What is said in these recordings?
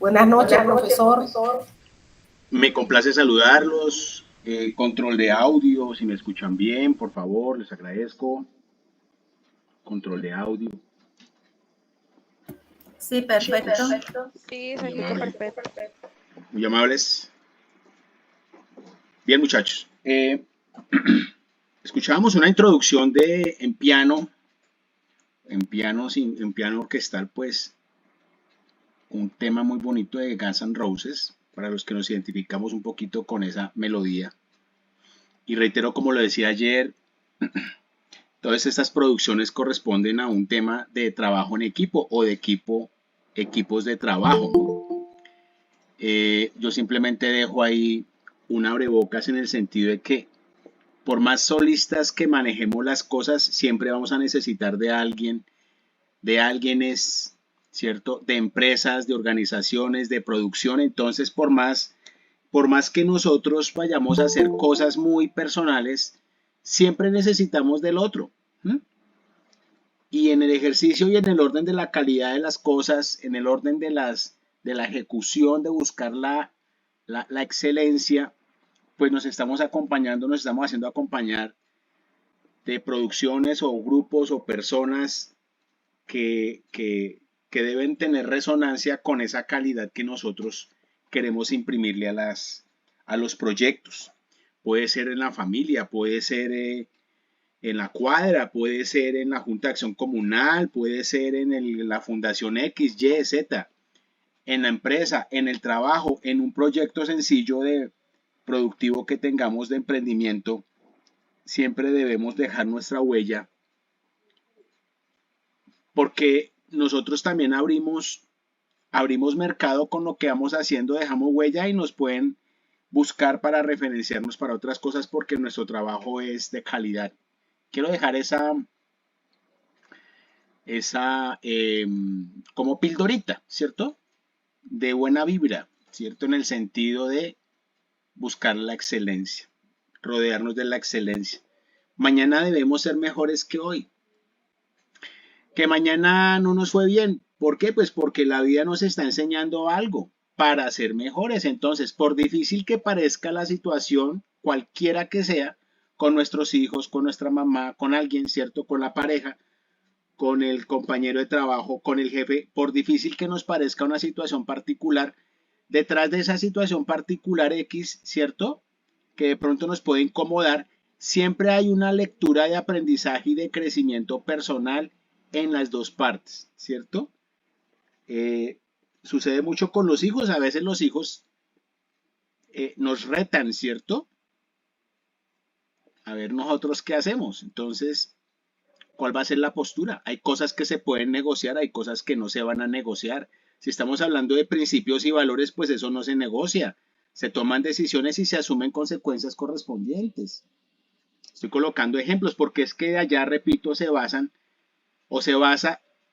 Buenas noches, profesor. Me complace saludarlos. Control de audio, si me escuchan bien, por favor, les agradezco. Control de audio, Sí, perfecto. chicos, Sí, se muy escucha amables. perfecto. Muy amables. Bien, muchachos. Escuchábamos una introducción de en piano orquestal, pues un tema muy bonito de Guns N' Roses, para los que nos identificamos un poquito con esa melodía. Y reitero, como lo decía ayer, todas estas producciones corresponden a un tema de trabajo en equipo o de equipos de trabajo, ¿no? Yo simplemente dejo ahí un abrebocas en el sentido de que por más solistas que manejemos las cosas, siempre vamos a necesitar de alguien es, ¿cierto? De empresas, de organizaciones, de producción. Entonces, por más que nosotros vayamos a hacer cosas muy personales, siempre necesitamos del otro. ¿Mm? Y en el ejercicio y en el orden de la calidad de las cosas, en el orden de la ejecución, de buscar la excelencia, pues nos estamos acompañando, nos estamos haciendo acompañar de producciones o grupos o personas que, que, que deben tener resonancia con esa calidad que nosotros queremos imprimirle a los proyectos. Puede ser en la familia, puede ser en la cuadra, puede ser en la Junta de Acción Comunal, puede ser en la Fundación X, Y, Z, en la empresa, en el trabajo, en un proyecto sencillo de productivo que tengamos de emprendimiento, siempre debemos dejar nuestra huella porque nosotros también abrimos mercado con lo que vamos haciendo, dejamos huella y nos pueden buscar para referenciarnos para otras cosas porque nuestro trabajo es de calidad. Quiero dejar esa como pildorita, ¿cierto? De buena vibra, ¿cierto? En el sentido de buscar la excelencia, rodearnos de la excelencia. Mañana debemos ser mejores que hoy. Que mañana no nos fue bien. ¿Por qué? Pues porque la vida nos está enseñando algo para ser mejores. Entonces, por difícil que parezca la situación, cualquiera que sea, con nuestros hijos, con nuestra mamá, con alguien, ¿cierto? Con la pareja, con el compañero de trabajo, con el jefe, por difícil que nos parezca una situación particular, detrás de esa situación particular X, ¿cierto? Que de pronto nos puede incomodar, siempre hay una lectura de aprendizaje y de crecimiento personal en las dos partes, ¿cierto? Eh, Sucede mucho con los hijos, a veces los hijos nos retan, ¿cierto? A ver nosotros qué hacemos. Entonces, ¿cuál va a ser la postura? Hay cosas que se pueden negociar, hay cosas que no se van a negociar. Si estamos hablando de principios y valores, pues eso no se negocia. Se toman decisiones y se asumen consecuencias correspondientes. Estoy colocando ejemplos porque es que de allá, repito, se basa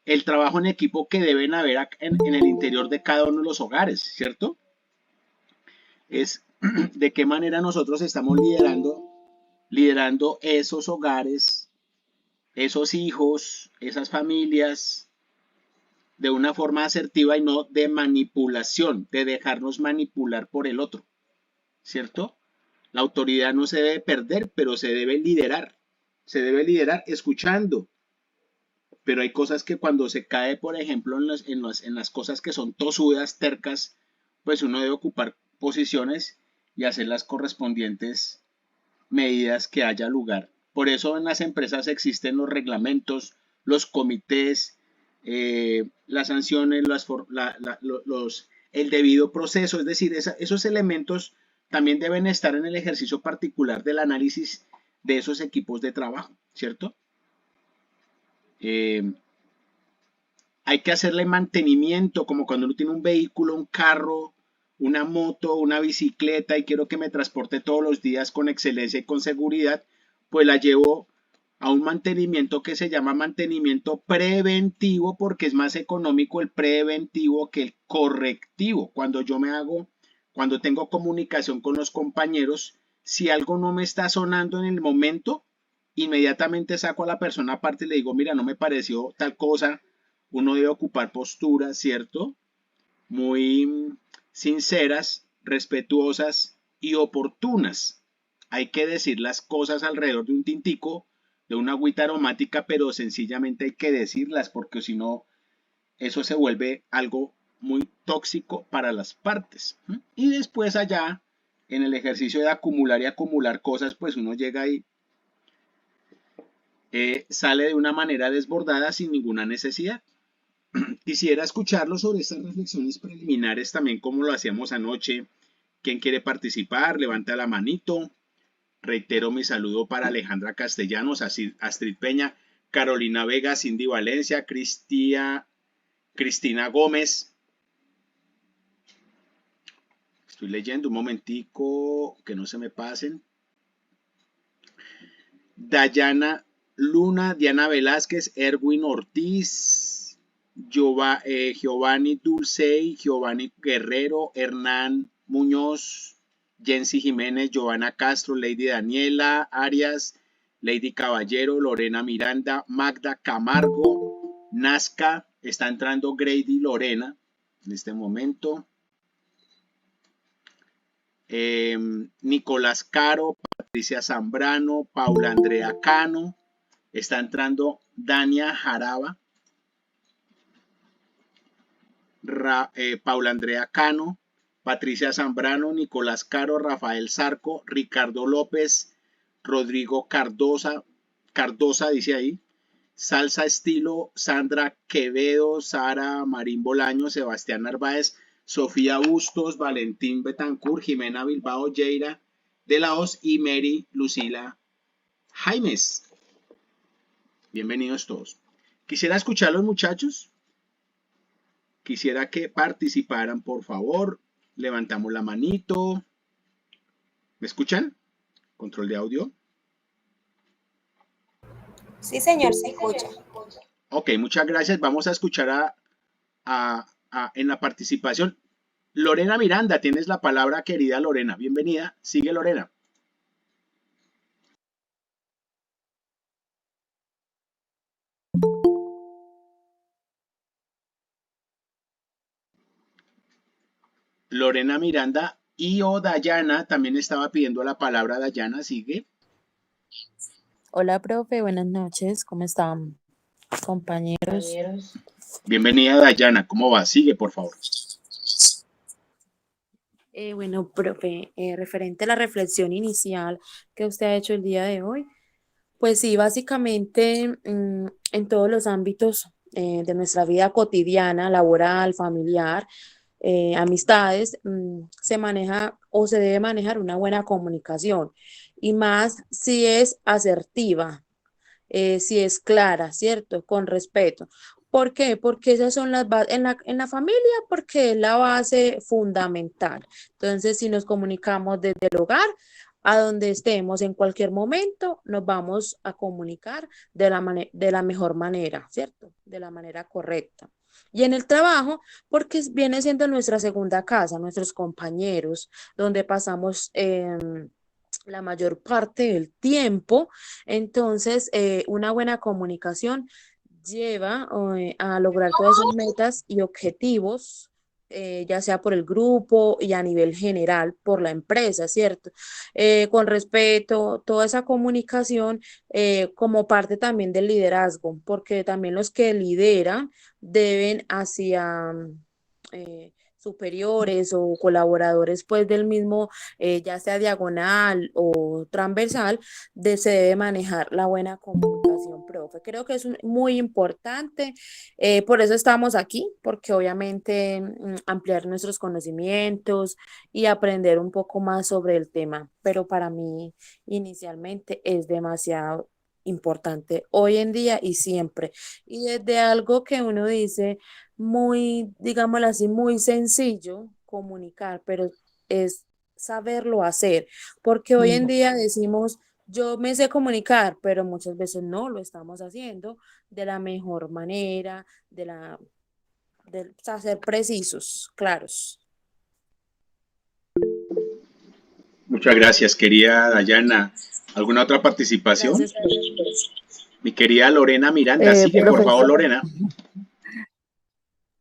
el trabajo en equipo que deben haber en el interior de cada uno de los hogares, ¿cierto? Es de qué manera nosotros estamos liderando esos hogares, esos hijos, esas familias, de una forma asertiva y no de manipulación, de dejarnos manipular por el otro, ¿cierto? La autoridad no se debe perder, pero se debe liderar. Se debe liderar escuchando, pero hay cosas que cuando se cae, por ejemplo, en las cosas que son tosudas, tercas, pues uno debe ocupar posiciones y hacer las correspondientes medidas que haya lugar. Por eso en las empresas existen los reglamentos, los comités, las sanciones, el debido proceso, es decir, esos elementos también deben estar en el ejercicio particular del análisis de esos equipos de trabajo, ¿cierto? Eh, Hay que hacerle mantenimiento, como cuando uno tiene un vehículo, un carro, una moto, una bicicleta y quiero que me transporte todos los días con excelencia y con seguridad, pues la llevo a un mantenimiento que se llama mantenimiento preventivo porque es más económico el preventivo que el correctivo. Cuando tengo comunicación con los compañeros, si algo no me está sonando en el momento, inmediatamente saco a la persona aparte y le digo, mira, no me pareció tal cosa, uno debe ocupar postura, ¿cierto? muy sinceras, respetuosas y oportunas. Hay que decir las cosas alrededor de un tintico, de una agüita aromática, pero sencillamente hay que decirlas porque si no, eso se vuelve algo muy tóxico para las partes. Y después allá, en el ejercicio de acumular y acumular cosas, pues uno llega y sale de una manera desbordada sin ninguna necesidad. Quisiera escucharlo sobre estas reflexiones preliminares también como lo hacíamos anoche. ¿Quién quiere participar? Levanta la manito. Reitero mi saludo para Alejandra Castellanos, Astrid Peña, Carolina Vega, Cindy Valencia, Cristina Gómez. Estoy leyendo un momentico, que no se me pasen. Dayana Luna, Diana Velázquez, Erwin Ortiz, Giovanni Dulcey, Giovanni Guerrero, Hernán Muñoz, Jensi Jiménez, Giovanna Castro, Lady Daniela Arias, Lady Caballero, Lorena Miranda, Magda Camargo, Nazca, está entrando Grady Lorena en este momento. Nicolás Caro, Patricia Zambrano, Paula Andrea Cano, está entrando Dania Jaraba, Paula Andrea Cano, Patricia Zambrano, Nicolás Caro, Rafael Zarco, Ricardo López, Rodrigo Cardosa dice ahí, Salsa Estilo, Sandra Quevedo, Sara Marín Bolaño, Sebastián Narváez, Sofía Bustos, Valentín Betancourt, Jimena Bilbao, Yeira de la Hoz y Mary Lucila Jaimes. Bienvenidos todos. Quisiera escuchar a los muchachos. Quisiera que participaran, por favor. Levantamos la manito. ¿Me escuchan? Control de audio. Sí, señor, se escucha. Ok, muchas gracias. Vamos a escuchar en la participación. Lorena Miranda, tienes la palabra, querida Lorena. Bienvenida. Sigue, Lorena. Lorena Miranda y o Dayana también estaba pidiendo la palabra. Dayana, sigue. Hola, profe, buenas noches. ¿Cómo están, compañeros? Bienvenida, Dayana. ¿Cómo va? Sigue, por favor. Bueno, profe, referente a la reflexión inicial que usted ha hecho el día de hoy, pues sí, básicamente en todos los ámbitos de nuestra vida cotidiana, laboral, familiar, amistades, se maneja o se debe manejar una buena comunicación y más si es asertiva, si es clara, ¿cierto? Con respeto. ¿Por qué? Porque esas son las bases, en la familia, porque es la base fundamental. Entonces, si nos comunicamos desde el hogar, a donde estemos en cualquier momento, nos vamos a comunicar de la mejor manera, ¿cierto? De la manera correcta. Y en el trabajo, porque viene siendo nuestra segunda casa, nuestros compañeros, donde pasamos la mayor parte del tiempo. Entonces, una buena comunicación lleva a lograr todas esas metas y objetivos, ya sea por el grupo y a nivel general por la empresa, ¿cierto? Con respeto, toda esa comunicación como parte también del liderazgo, porque también los que lideran deben hacia superiores o colaboradores pues del mismo, ya sea diagonal o transversal, se debe manejar la buena comunicación, profe. Creo que es muy importante, por eso estamos aquí, porque obviamente ampliar nuestros conocimientos y aprender un poco más sobre el tema, pero para mí inicialmente es demasiado importante hoy en día y siempre. Y desde algo que uno dice muy, digámoslo así, muy sencillo comunicar, pero es saberlo hacer, porque hoy en día decimos, yo me sé comunicar, pero muchas veces no lo estamos haciendo de la mejor manera, de o sea, ser precisos, claros. Muchas gracias, querida Dayana. ¿Alguna otra participación? Gracias. Mi querida Lorena Miranda, sigue, por favor, Lorena.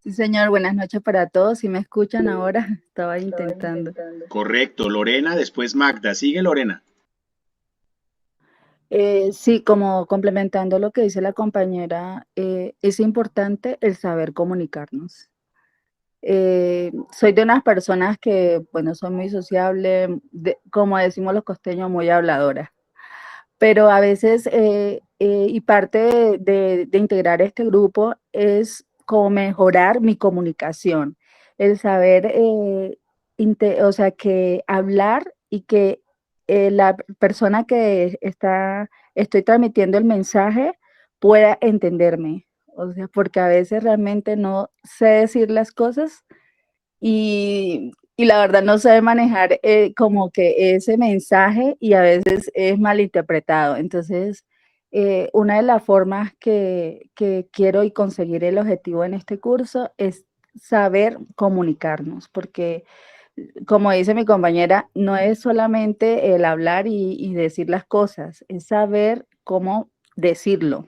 Sí, señor, buenas noches para todos. Si me escuchan ahora, estaba intentando. Correcto, Lorena, después Magda. Sigue Lorena. Sí, como complementando lo que dice la compañera, es importante el saber comunicarnos. Soy de unas personas que, bueno, son muy sociables, como decimos los costeños, muy habladoras. Pero a veces, y parte de integrar este grupo es como mejorar mi comunicación, el saber, o sea, que hablar y que la persona que estoy transmitiendo el mensaje pueda entenderme. O sea, porque a veces realmente no sé decir las cosas y la verdad no sé manejar como que ese mensaje y a veces es malinterpretado. Entonces, una de las formas que quiero y conseguir el objetivo en este curso es saber comunicarnos, porque como dice mi compañera, no es solamente el hablar y decir las cosas, es saber cómo decirlo.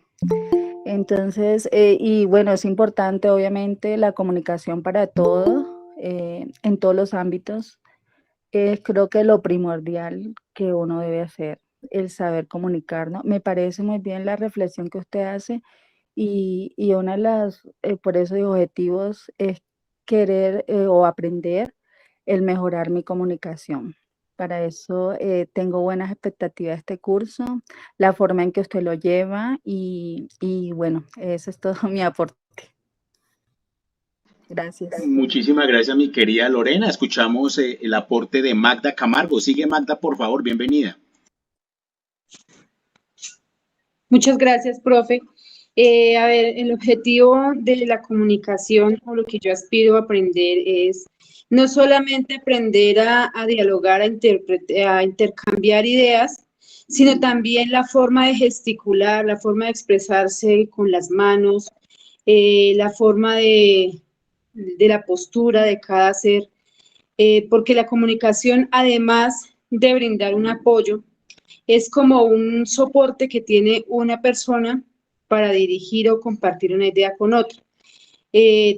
Entonces, y bueno, es importante obviamente la comunicación para todos, en todos los ámbitos. Es creo que lo primordial que uno debe hacer, el saber comunicarnos. Me parece muy bien la reflexión que usted hace y una de las, por eso digo, objetivos es querer o aprender el mejorar mi comunicación. Para eso tengo buenas expectativas de este curso, la forma en que usted lo lleva y bueno, eso es todo mi aporte. Gracias. Muchísimas gracias, mi querida Lorena. Escuchamos el aporte de Magda Camargo. Sigue Magda, por favor, bienvenida. Muchas gracias, profe. A ver, el objetivo de la comunicación o lo que yo aspiro a aprender es no solamente aprender a dialogar, a intercambiar ideas, sino también la forma de gesticular, la forma de expresarse con las manos, la forma de la postura de cada ser, porque la comunicación, además de brindar un apoyo, es como un soporte que tiene una persona para dirigir o compartir una idea con otra.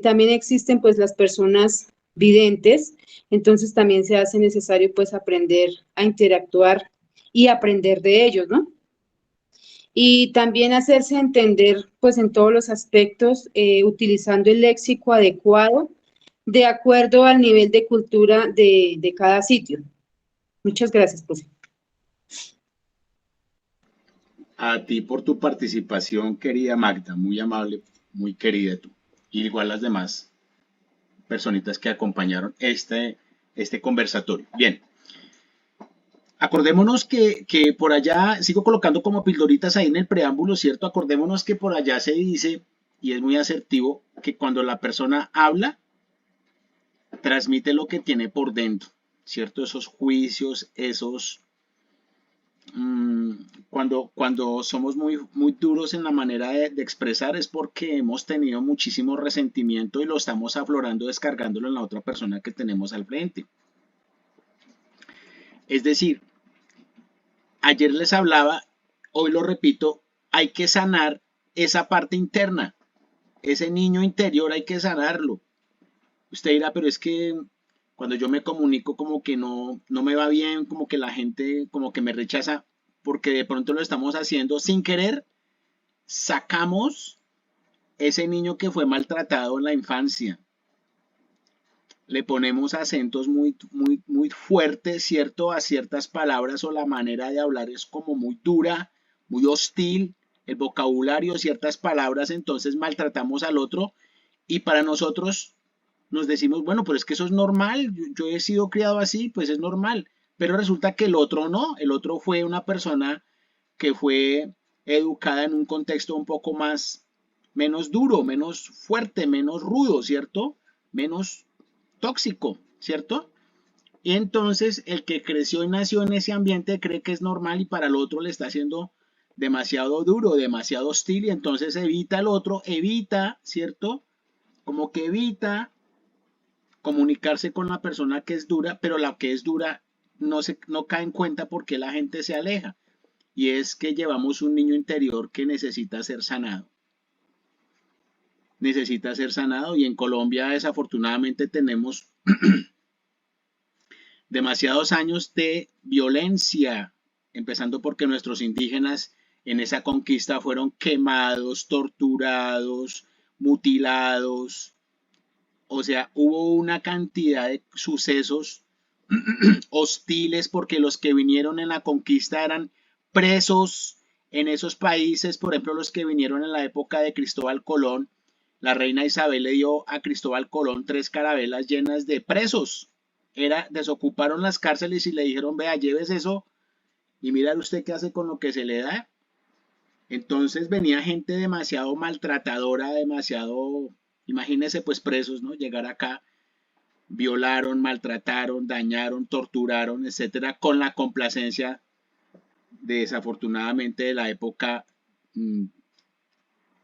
También existen pues las personas videntes, entonces también se hace necesario pues aprender a interactuar y aprender de ellos, ¿no? Y también hacerse entender pues en todos los aspectos, utilizando el léxico adecuado de acuerdo al nivel de cultura de cada sitio. Muchas gracias, profe. A ti por tu participación, querida Magda, muy amable, muy querida tú. Y igual las demás personitas que acompañaron este conversatorio. Bien, acordémonos que por allá, sigo colocando como pildoritas ahí en el preámbulo, ¿cierto? Acordémonos que por allá se dice, y es muy asertivo, que cuando la persona habla, transmite lo que tiene por dentro, ¿cierto? Esos juicios, cuando somos muy duros en la manera de expresar es porque hemos tenido muchísimo resentimiento y lo estamos aflorando, descargándolo en la otra persona que tenemos al frente. Es decir, ayer les hablaba, hoy lo repito, hay que sanar esa parte interna, ese niño interior hay que sanarlo. Usted dirá, pero es que cuando yo me comunico como que no me va bien, como que la gente como que me rechaza, porque de pronto lo estamos haciendo sin querer, sacamos ese niño que fue maltratado en la infancia. Le ponemos acentos muy fuertes, ¿cierto? A ciertas palabras o la manera de hablar es como muy dura, muy hostil, el vocabulario, ciertas palabras, entonces maltratamos al otro y para nosotros nos decimos, bueno, pero es que eso es normal, yo he sido criado así, pues es normal, pero resulta que el otro no, el otro fue una persona que fue educada en un contexto un poco menos duro, menos fuerte, menos rudo, ¿cierto? Menos tóxico, ¿cierto? Y entonces el que creció y nació en ese ambiente cree que es normal y para el otro le está haciendo demasiado duro, demasiado hostil y entonces evita al otro, evita, ¿cierto? Como que evita comunicarse con la persona que es dura, pero la que es dura no cae en cuenta porque la gente se aleja. Y es que llevamos un niño interior que necesita ser sanado. necesita ser sanado y en Colombia desafortunadamente tenemos demasiados años de violencia, empezando porque nuestros indígenas en esa conquista fueron quemados, torturados, mutilados, o sea, hubo una cantidad de sucesos hostiles porque los que vinieron en la conquista eran presos en esos países, por ejemplo, los que vinieron en la época de Cristóbal Colón, la reina Isabel le dio a Cristóbal Colón 3 carabelas llenas de presos. Desocuparon las cárceles y le dijeron, vea, lleves eso y mira usted qué hace con lo que se le da. Entonces venía gente demasiado maltratadora, demasiado, imagínese pues presos, ¿no? Llegar acá, violaron, maltrataron, dañaron, torturaron, etcétera, con la complacencia desafortunadamente de la época,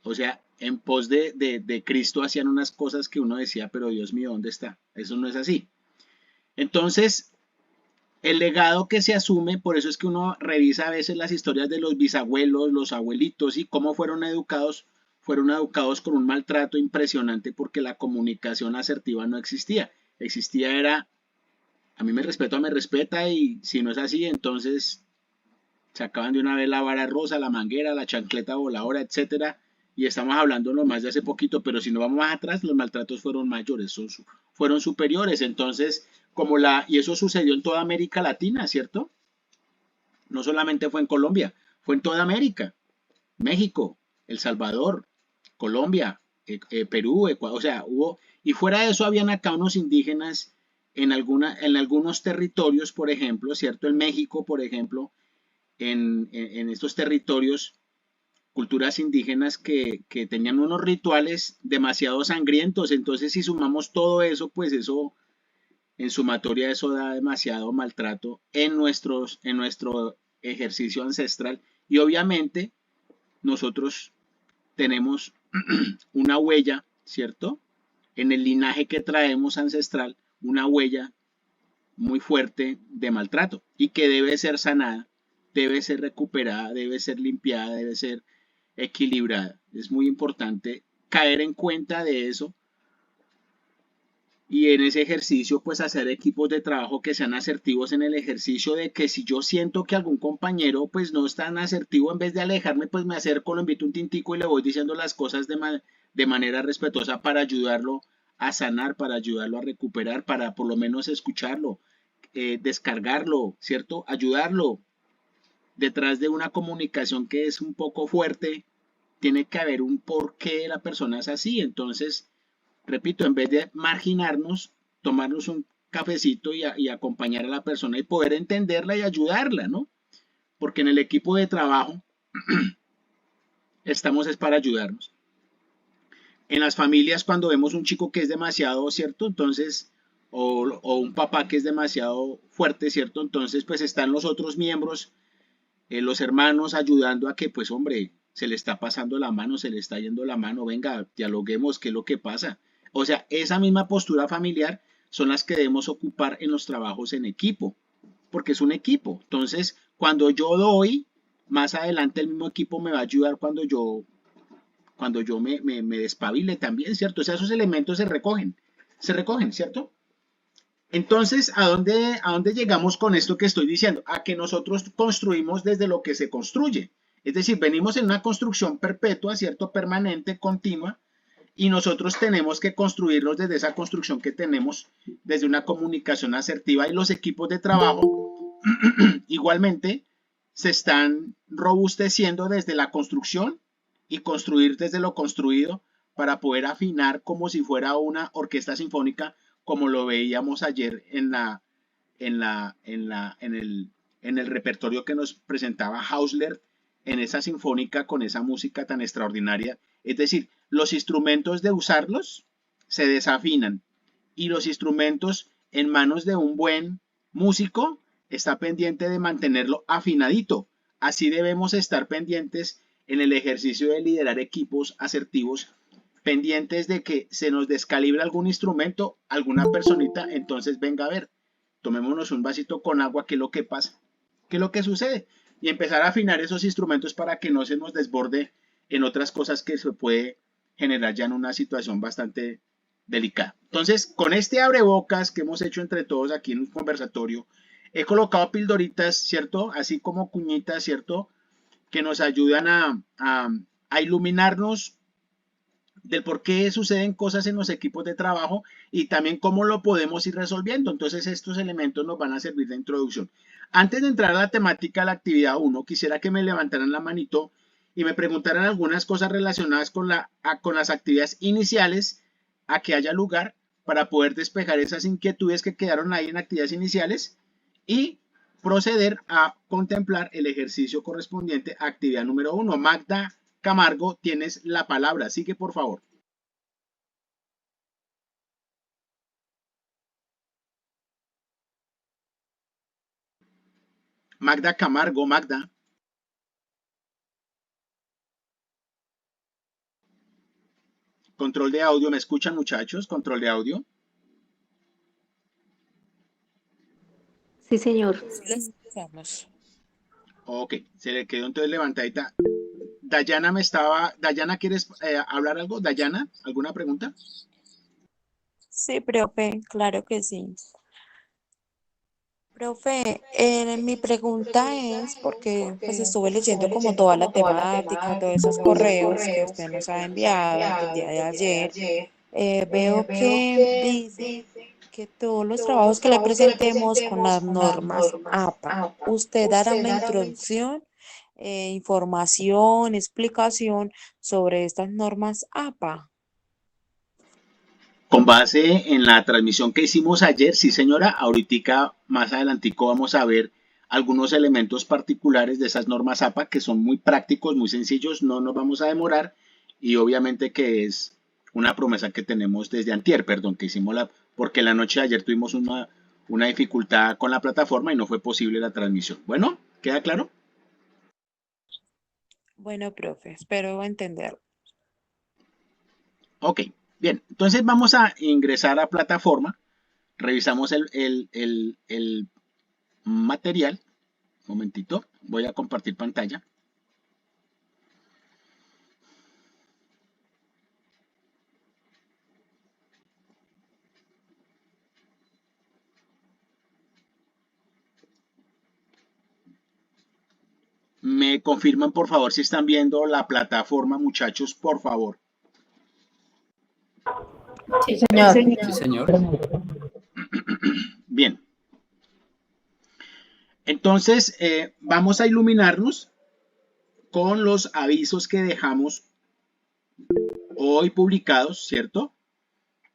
o sea, en pos de Cristo hacían unas cosas que uno decía, pero Dios mío, ¿dónde está? Eso no es así. Entonces, el legado que se asume, por eso es que uno revisa a veces las historias de los bisabuelos, los abuelitos y cómo fueron educados con un maltrato impresionante porque la comunicación asertiva no existía. Existía era, a mí me respeta y si no es así, entonces sacaban de una vez la vara rosa, la manguera, la chancleta voladora, etcétera. Y estamos hablando nomás de hace poquito, pero si no vamos más atrás, los maltratos fueron mayores, fueron superiores. Entonces, y eso sucedió en toda América Latina, ¿cierto? No solamente fue en Colombia, fue en toda América. México, El Salvador, Colombia, Perú, Ecuador, o sea, y fuera de eso habían acá unos indígenas en algunos territorios, por ejemplo, ¿cierto? En México, por ejemplo, en estos territorios, culturas indígenas que tenían unos rituales demasiado sangrientos. Entonces, si sumamos todo eso, pues eso, en sumatoria, eso da demasiado maltrato en nuestro ejercicio ancestral. Y obviamente, nosotros tenemos una huella, ¿cierto? En el linaje que traemos ancestral, una huella muy fuerte de maltrato y que debe ser sanada, debe ser recuperada, debe ser limpiada, debe ser equilibrada. Es muy importante caer en cuenta de eso y en ese ejercicio pues hacer equipos de trabajo que sean asertivos en el ejercicio de que si yo siento que algún compañero pues no es tan asertivo, en vez de alejarme pues me acerco, lo invito un tintico y le voy diciendo las cosas de manera respetuosa para ayudarlo a sanar, para ayudarlo a recuperar, para por lo menos escucharlo, descargarlo, ¿cierto? Ayudarlo. Detrás de una comunicación que es un poco fuerte, tiene que haber un porqué la persona es así. Entonces, repito, en vez de marginarnos, tomarnos un cafecito y acompañar a la persona y poder entenderla y ayudarla, ¿no? Porque en el equipo de trabajo estamos es para ayudarnos. En las familias, cuando vemos un chico que es demasiado, ¿cierto? Entonces, o un papá que es demasiado fuerte, ¿cierto? Entonces, pues están los otros miembros, los hermanos ayudando a que, pues hombre, se le está pasando la mano, se le está yendo la mano, venga, dialoguemos, ¿qué es lo que pasa? O sea, esa misma postura familiar son las que debemos ocupar en los trabajos en equipo, porque es un equipo. Entonces, cuando yo doy, más adelante el mismo equipo me va a ayudar cuando yo me despabile también, ¿cierto? O sea, esos elementos se recogen, ¿cierto? Entonces, ¿a dónde llegamos con esto que estoy diciendo? A que nosotros construimos desde lo que se construye. Es decir, venimos en una construcción perpetua, ¿cierto? Permanente, continua, y nosotros tenemos que construirnos desde esa construcción que tenemos, desde una comunicación asertiva, y los equipos de trabajo igualmente se están robusteciendo desde la construcción y construir desde lo construido para poder afinar como si fuera una orquesta sinfónica, como lo veíamos ayer en el repertorio que nos presentaba Hausler en esa sinfónica con esa música tan extraordinaria. Es decir, los instrumentos de usarlos se desafinan y los instrumentos en manos de un buen músico está pendiente de mantenerlo afinadito. Así debemos estar pendientes en el ejercicio de liderar equipos asertivos, pendientes de que se nos descalibre algún instrumento, alguna personita, entonces venga a ver, tomémonos un vasito con agua, ¿qué es lo que pasa? ¿Qué es lo que sucede? Y empezar a afinar esos instrumentos para que no se nos desborde en otras cosas que se puede generar ya en una situación bastante delicada. Entonces, con este abrebocas que hemos hecho entre todos aquí en un conversatorio, he colocado pildoritas, ¿cierto? Así como cuñitas, ¿cierto? Que nos ayudan a iluminarnos del por qué suceden cosas en los equipos de trabajo y también cómo lo podemos ir resolviendo. Entonces, estos elementos nos van a servir de introducción. Antes de entrar a la temática de la actividad 1, quisiera que me levantaran la manito y me preguntaran algunas cosas relacionadas con las actividades iniciales a que haya lugar para poder despejar esas inquietudes que quedaron ahí en actividades iniciales y proceder a contemplar el ejercicio correspondiente a actividad número 1. Magda Camargo, tienes la palabra. Sigue, por favor. Magda Camargo, Magda. Control de audio, ¿me escuchan, muchachos? Control de audio. Sí, señor. Sí, les escuchamos. Ok, se le quedó entonces levantadita. Dayana, ¿quieres hablar algo? Dayana, ¿alguna pregunta? Sí, profe, claro que sí. Profe, mi pregunta es porque pues estuve leyendo como toda la temática, todos esos correos que usted nos ha enviado el día de ayer. Veo que dice que todos los trabajos que le presentemos con las normas APA, usted dará una introducción, información, explicación sobre estas normas APA. Con base en la transmisión que hicimos ayer, sí señora, ahorita más adelantico vamos a ver algunos elementos particulares de esas normas APA que son muy prácticos, muy sencillos, no nos vamos a demorar y obviamente que es una promesa que tenemos desde antier, perdón, que hicimos porque la noche de ayer tuvimos una dificultad con la plataforma y no fue posible la transmisión. Bueno, ¿queda claro? Bueno, profe, espero entender. Ok, bien, entonces vamos a ingresar a plataforma, revisamos el material. Un momentito, voy a compartir pantalla. Me confirman por favor si están viendo la plataforma, muchachos, por favor. Sí, señor. Sí, señor. Bien. Entonces, vamos a iluminarnos con los avisos que dejamos hoy publicados, ¿cierto?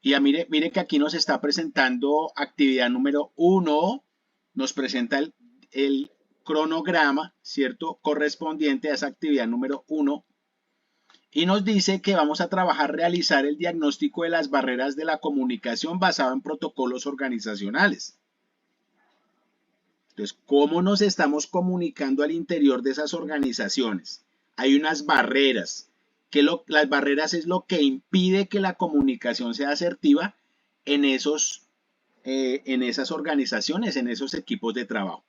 Y mire que aquí nos está presentando actividad número 1, nos presenta el cronograma, ¿cierto? Correspondiente a esa actividad número 1 y nos dice que vamos a realizar el diagnóstico de las barreras de la comunicación basado en protocolos organizacionales. Entonces, ¿cómo nos estamos comunicando al interior de esas organizaciones? Hay unas barreras, las barreras es lo que impide que la comunicación sea asertiva en esas organizaciones, en esos equipos de trabajo.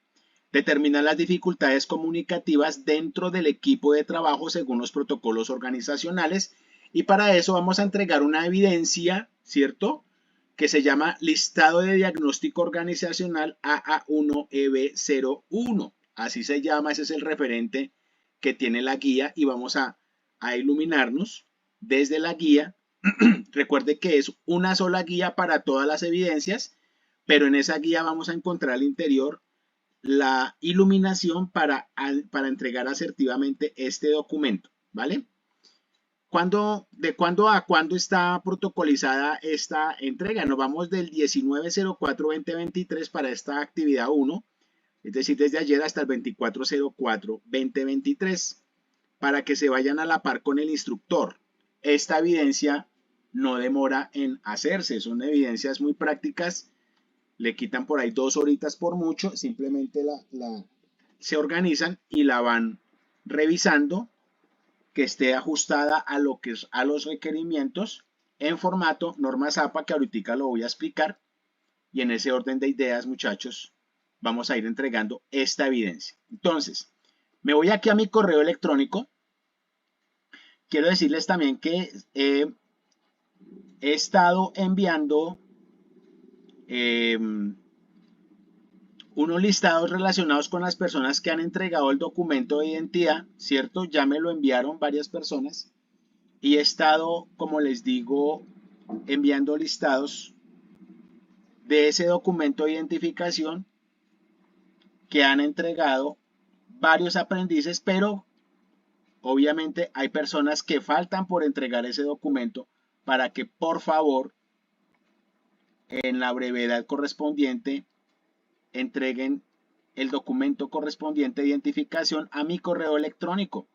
Determinar las dificultades comunicativas dentro del equipo de trabajo según los protocolos organizacionales y para eso vamos a entregar una evidencia, ¿cierto?, que se llama Listado de Diagnóstico Organizacional AA1EB01. Así se llama, ese es el referente que tiene la guía y vamos a iluminarnos desde la guía. Recuerde que es una sola guía para todas las evidencias, pero en esa guía vamos a encontrar al interior la iluminación para entregar asertivamente este documento, ¿vale? ¿De cuándo a cuándo está protocolizada esta entrega? Nos vamos del 19/04/2023 para esta actividad 1, es decir, desde ayer hasta el 24/04/2023, para que se vayan a la par con el instructor. Esta evidencia no demora en hacerse, son evidencias muy prácticas, le quitan por ahí 2 horitas por mucho, simplemente se organizan y la van revisando que esté ajustada a los requerimientos en formato normas APA, que ahorita lo voy a explicar, y en ese orden de ideas, muchachos, vamos a ir entregando esta evidencia. Entonces, me voy aquí a mi correo electrónico. quiero decirles también que he estado enviando unos listados relacionados con las personas que han entregado el documento de identidad, ¿cierto? Ya me lo enviaron varias personas y he estado, como les digo, enviando listados de ese documento de identificación que han entregado varios aprendices, pero obviamente hay personas que faltan por entregar ese documento para que por favor en la brevedad correspondiente entreguen el documento correspondiente de identificación a mi correo electrónico,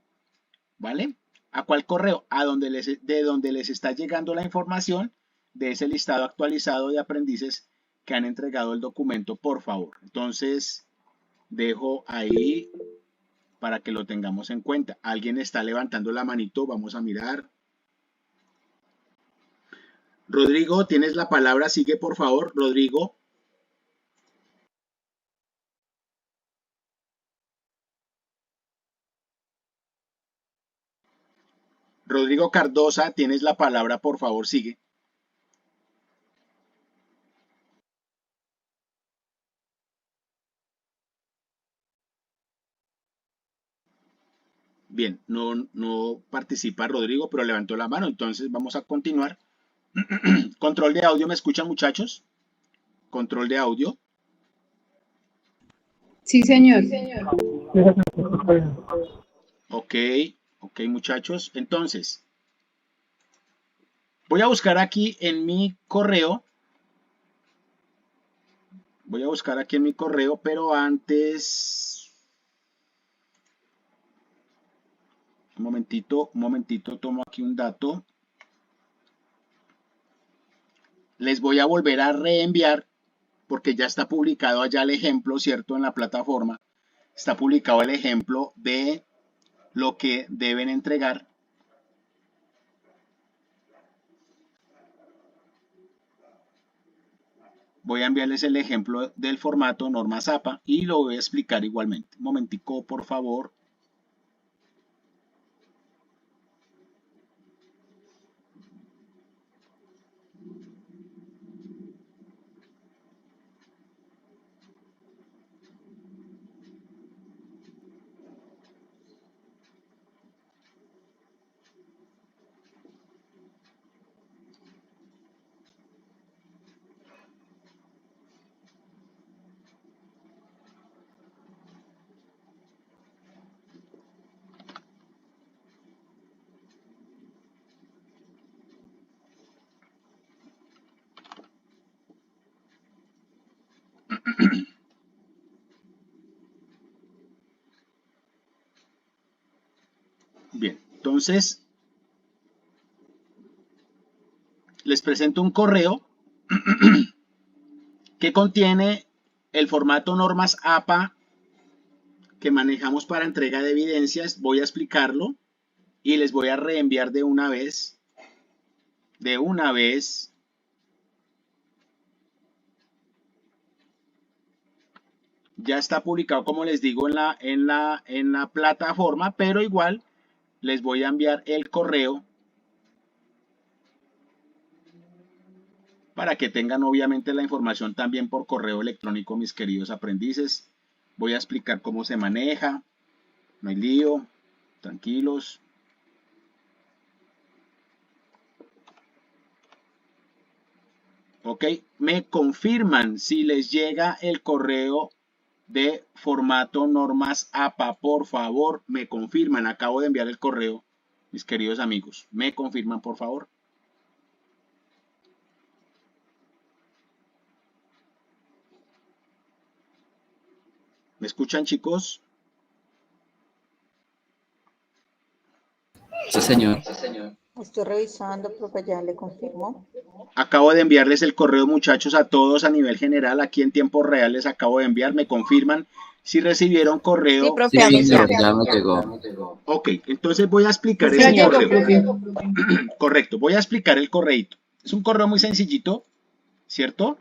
¿vale? ¿A cuál correo? De donde les está llegando la información de ese listado actualizado de aprendices que han entregado el documento, por favor. Entonces, dejo ahí para que lo tengamos en cuenta. Alguien está levantando la manito, vamos a mirar. Rodrigo, tienes la palabra, sigue por favor, Rodrigo. Rodrigo Cardosa, tienes la palabra, por favor, sigue. Bien, no participa Rodrigo, pero levantó la mano, entonces vamos a continuar. Control de audio, ¿me escuchan, muchachos? Control de audio. Sí, señor. Ok, muchachos. Entonces, voy a buscar aquí en mi correo. Pero antes... Un momentito, tomo aquí un dato. Les voy a volver a reenviar porque ya está publicado allá el ejemplo, ¿cierto? En la plataforma está publicado el ejemplo de lo que deben entregar. Voy a enviarles el ejemplo del formato normas APA y lo voy a explicar igualmente. Un momentico, por favor. Bien, entonces les presento un correo que contiene el formato normas APA que manejamos para entrega de evidencias. Voy a explicarlo y les voy a reenviar de una vez. Ya está publicado, como les digo, en la plataforma, pero igual les voy a enviar el correo para que tengan obviamente la información también por correo electrónico, mis queridos aprendices. Voy a explicar cómo se maneja, no hay lío, tranquilos. Ok, me confirman si les llega el correo de formato normas APA, por favor, me confirman. Acabo de enviar el correo, mis queridos amigos. Me confirman, por favor. ¿Me escuchan, chicos? Sí, señor. Estoy revisando, profe, ya le confirmo. Acabo de enviarles el correo, muchachos, a todos a nivel general. Aquí en tiempo real les acabo de enviar. Me confirman si recibieron correo. Sí, profe, Sí, a mí señor, ya. ya me llegó. Ok, entonces voy a explicar Ya ese llegó, correo. profe. Correcto, voy a explicar el correíto. Es un correo muy sencillito, ¿cierto?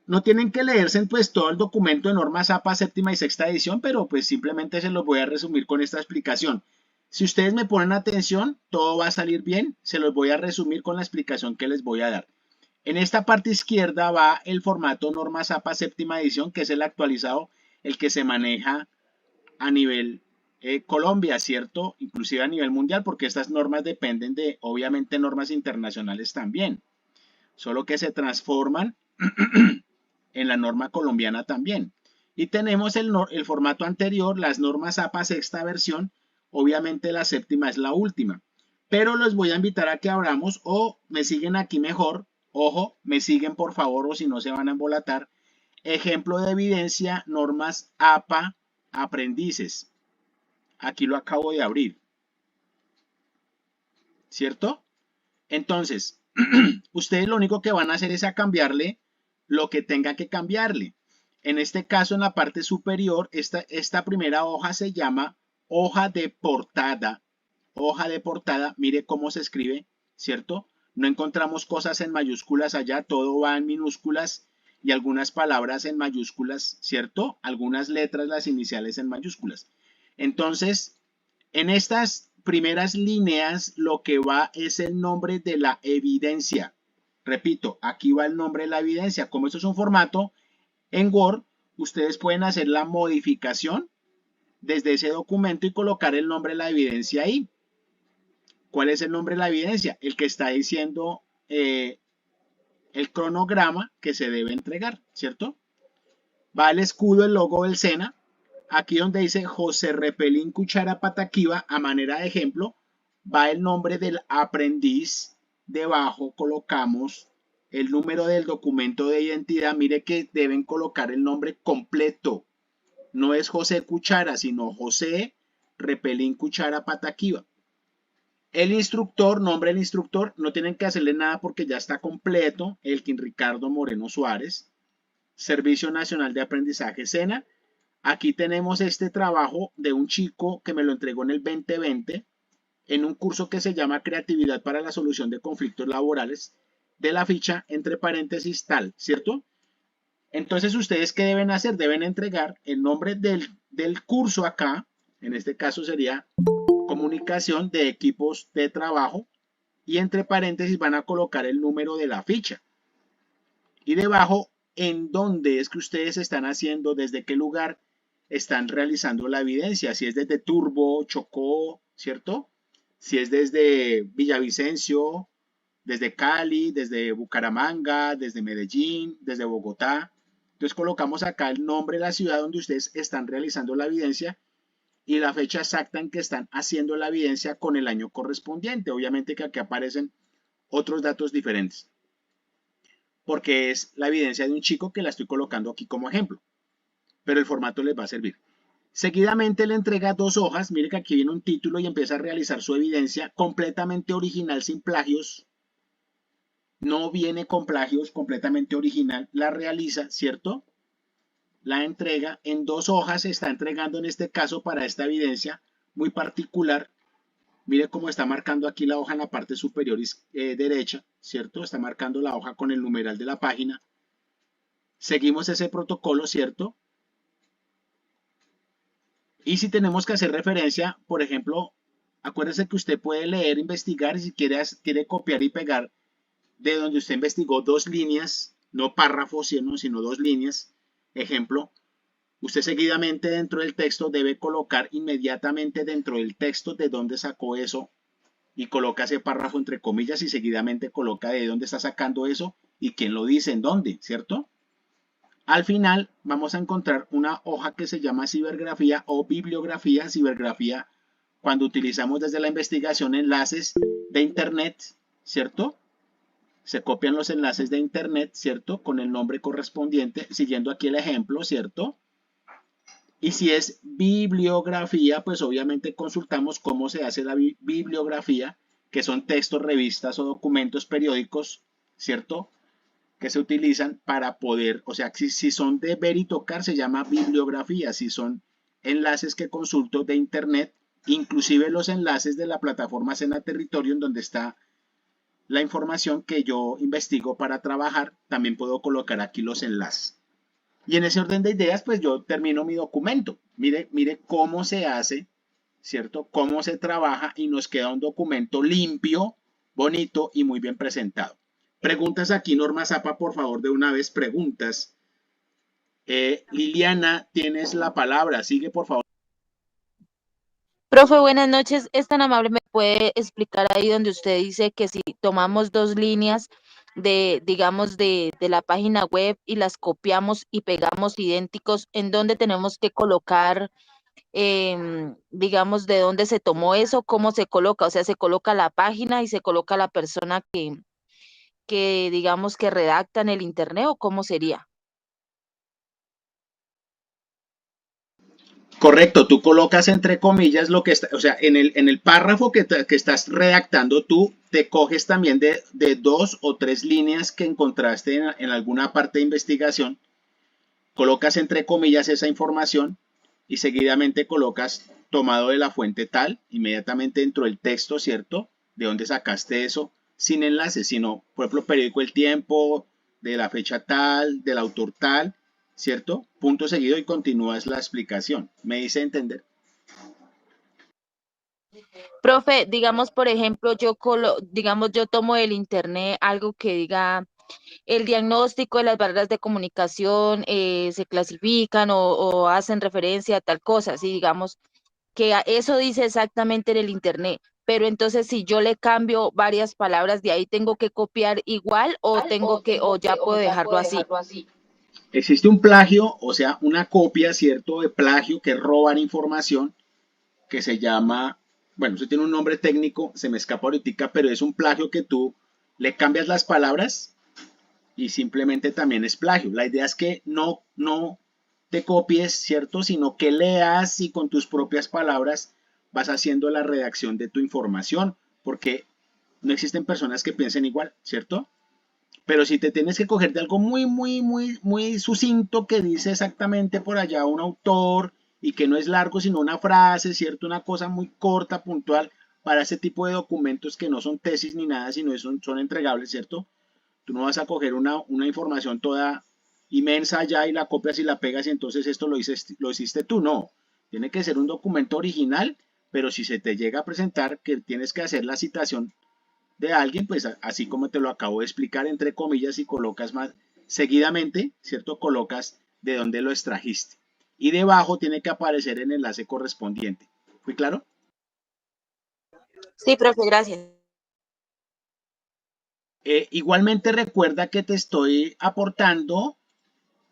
No tienen que leerse pues todo el documento de normas APA séptima y sexta edición, pero pues simplemente se los voy a resumir con esta explicación. Si ustedes me ponen atención, todo va a salir bien. Se los voy a resumir con la explicación que les voy a dar. En esta parte izquierda va el formato Normas APA séptima edición, que es el actualizado, el que se maneja a nivel Colombia, ¿cierto? Inclusive a nivel mundial, porque estas normas dependen de, obviamente, normas internacionales también, solo que se transforman en la norma colombiana también. Y tenemos el formato anterior, las normas APA sexta versión, obviamente la séptima es la última, pero los voy a invitar a que abramos o me siguen aquí mejor, ojo, me siguen por favor o si no se van a embolatar. Ejemplo de evidencia, normas APA aprendices. Aquí lo acabo de abrir, ¿cierto? Entonces, ustedes lo único que van a hacer es a cambiarle lo que tenga que cambiarle. En este caso, en la parte superior, esta primera hoja se llama hoja de portada. Hoja de portada, mire cómo se escribe, ¿cierto? No encontramos cosas en mayúsculas allá, todo va en minúsculas y algunas palabras en mayúsculas, ¿cierto? Algunas letras, las iniciales en mayúsculas. Entonces, en estas primeras líneas lo que va es el nombre de la evidencia. Repito, aquí va el nombre de la evidencia. Como esto es un formato en Word, ustedes pueden hacer la modificación desde ese documento y colocar el nombre de la evidencia ahí. ¿Cuál es el nombre de la evidencia? El que está diciendo el cronograma que se debe entregar, ¿cierto? Va el escudo, el logo del SENA. Aquí donde dice José Repelín Cuchara Pataquiva, a manera de ejemplo, va el nombre del aprendiz. Debajo colocamos el número del documento de identidad. Mire que deben colocar el nombre completo. No es José Cuchara, sino José Repelín Cuchara Pataquiva. El instructor, nombre del instructor, no tienen que hacerle nada porque ya está completo. Elkin Ricardo Moreno Suárez. Servicio Nacional de Aprendizaje SENA. Aquí tenemos este trabajo de un chico que me lo entregó en el 2020 en un curso que se llama Creatividad para la Solución de Conflictos Laborales, de la ficha entre paréntesis tal, ¿cierto? Entonces, ¿ustedes qué deben hacer? Deben entregar el nombre del curso acá, en este caso sería comunicación de equipos de trabajo, y entre paréntesis van a colocar el número de la ficha. Y debajo, en dónde es que ustedes están haciendo, desde qué lugar están realizando la evidencia, si es desde Turbo, Chocó, ¿cierto? Si es desde Villavicencio, desde Cali, desde Bucaramanga, desde Medellín, desde Bogotá. Entonces colocamos acá el nombre de la ciudad donde ustedes están realizando la evidencia y la fecha exacta en que están haciendo la evidencia con el año correspondiente. Obviamente que aquí aparecen otros datos diferentes, porque es la evidencia de un chico que la estoy colocando aquí como ejemplo, pero el formato les va a servir. Seguidamente le entrega 2 hojas, mire que aquí viene un título y empieza a realizar su evidencia completamente original, sin plagios. No viene con plagios, completamente original, la realiza, ¿cierto? La entrega en 2 hojas, se está entregando en este caso para esta evidencia muy particular. Mire cómo está marcando aquí la hoja en la parte superior derecha, ¿cierto? Está marcando la hoja con el numeral de la página. Seguimos ese protocolo, ¿cierto? Y si tenemos que hacer referencia, por ejemplo, acuérdese que usted puede leer, investigar y si quiere copiar y pegar de donde usted investigó 2 líneas, no párrafos, sino 2 líneas. Ejemplo, usted seguidamente dentro del texto debe colocar inmediatamente dentro del texto de dónde sacó eso y coloca ese párrafo entre comillas y seguidamente coloca de dónde está sacando eso y quién lo dice, en dónde, ¿cierto? Al final vamos a encontrar una hoja que se llama cibergrafía o bibliografía. Cibergrafía cuando utilizamos desde la investigación enlaces de internet, ¿cierto? Se copian los enlaces de internet, ¿cierto? Con el nombre correspondiente, siguiendo aquí el ejemplo, ¿cierto? Y si es bibliografía, pues obviamente consultamos cómo se hace la bibliografía, que son textos, revistas o documentos periódicos, ¿cierto? Que se utilizan para poder, o sea, si son de ver y tocar se llama bibliografía, si son enlaces que consulto de internet, inclusive los enlaces de la plataforma SENA Territorio en donde está la información que yo investigo para trabajar, también puedo colocar aquí los enlaces. Y en ese orden de ideas, pues yo termino mi documento. Mire cómo se hace ¿cierto? Cómo se trabaja y nos queda un documento limpio, bonito y muy bien presentado. Preguntas aquí, Norma Zapa, por favor, de una vez, preguntas. Liliana, tienes la palabra, sigue por favor. Profe, buenas noches. ¿Es tan amable, me puede explicar ahí donde usted dice que si tomamos dos líneas digamos, de la página web y las copiamos y pegamos idénticos, en dónde tenemos que colocar, digamos, de dónde se tomó eso, cómo se coloca? O sea, se coloca la página y se coloca la persona que digamos, que redacta en el internet, ¿o cómo sería? Correcto, tú colocas entre comillas lo que está, o sea, en el párrafo que estás redactando, tú te coges también de dos o tres líneas que encontraste en alguna parte de investigación, colocas entre comillas esa información y seguidamente colocas tomado de la fuente tal, inmediatamente dentro del texto, ¿cierto? De dónde sacaste eso, sin enlace, sino, por ejemplo, periódico El Tiempo, de la fecha tal, del autor tal, ¿cierto? Punto seguido y continúas la explicación. ¿Me hice entender? Profe, digamos, por ejemplo, digamos, yo tomo del internet algo que diga el diagnóstico de las barreras de comunicación, se clasifican o hacen referencia a tal cosa, sí, digamos que eso dice exactamente en el internet, pero entonces si yo le cambio varias palabras de ahí, ¿tengo que copiar igual o ya puedo dejarlo así? Existe un plagio, o sea, una copia, ¿cierto? De plagio que roban información que se llama, bueno, eso tiene un nombre técnico, se me escapa ahorita, pero es un plagio que tú le cambias las palabras y simplemente también es plagio. La idea es que no te copies, ¿cierto? Sino que leas y con tus propias palabras vas haciendo la redacción de tu información, porque no existen personas que piensen igual, ¿cierto? Pero si te tienes que coger de algo muy sucinto que dice exactamente por allá un autor y que no es largo sino una frase, ¿cierto? Una cosa muy corta, puntual, para ese tipo de documentos que no son tesis ni nada, sino son entregables, ¿cierto? Tú no vas a coger una información toda inmensa allá y la copias y la pegas y entonces esto lo hiciste tú, no. Tiene que ser un documento original, pero si se te llega a presentar que tienes que hacer la citación de alguien, pues así como te lo acabo de explicar, entre comillas, y colocas más seguidamente, ¿cierto? Colocas de dónde lo extrajiste. Y debajo tiene que aparecer el enlace correspondiente. ¿Fui claro? Sí, profe, gracias. Igualmente recuerda que te estoy aportando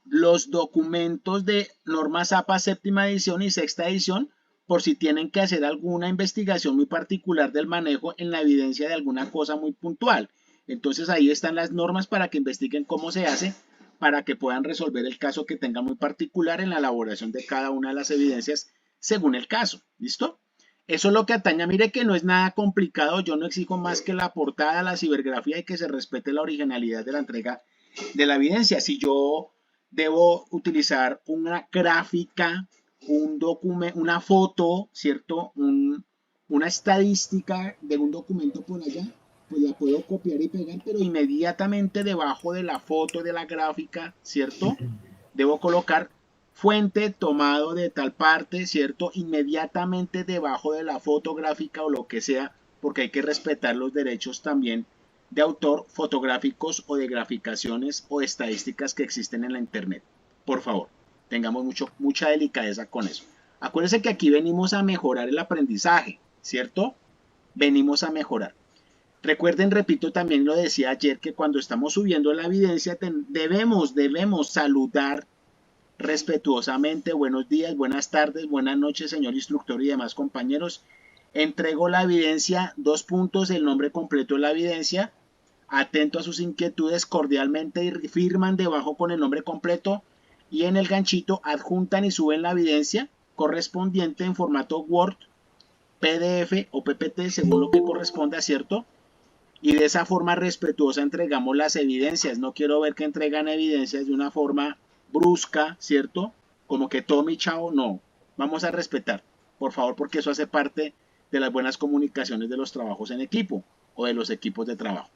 los documentos de Norma Zapa séptima edición y sexta edición por si tienen que hacer alguna investigación muy particular del manejo en la evidencia de alguna cosa muy puntual. Entonces ahí están las normas para que investiguen cómo se hace, para que puedan resolver el caso que tengan muy particular en la elaboración de cada una de las evidencias según el caso. ¿Listo? Eso es lo que ataña. Mire que no es nada complicado. Yo no exijo más que la portada, la cibergrafía y que se respete la originalidad de la entrega de la evidencia. Si yo debo utilizar una gráfica, un documento, una foto, ¿cierto? Una estadística de un documento por allá, pues la puedo copiar y pegar, pero inmediatamente debajo de la foto, de la gráfica, ¿cierto? Debo colocar fuente tomado de tal parte, ¿cierto? Inmediatamente debajo de la fotográfica o lo que sea, porque hay que respetar los derechos también de autor fotográficos o de graficaciones o estadísticas que existen en la internet. Por favor, tengamos mucha delicadeza con eso. Acuérdense que aquí venimos a mejorar el aprendizaje, ¿cierto? Venimos a mejorar. Recuerden, repito, también lo decía ayer, que cuando estamos subiendo la evidencia debemos saludar respetuosamente. Buenos días, buenas tardes, buenas noches, señor instructor y demás compañeros. Entrego la evidencia, 2 puntos, el nombre completo de la evidencia. Atento a sus inquietudes, cordialmente y firman debajo con el nombre completo y en el ganchito adjuntan y suben la evidencia correspondiente en formato Word, PDF o PPT según lo que corresponda, ¿cierto? Y de esa forma respetuosa entregamos las evidencias. No quiero ver que entregan evidencias de una forma brusca, ¿cierto? Como que tome chao, no. Vamos a respetar, por favor, porque eso hace parte de las buenas comunicaciones de los trabajos en equipo o de los equipos de trabajo.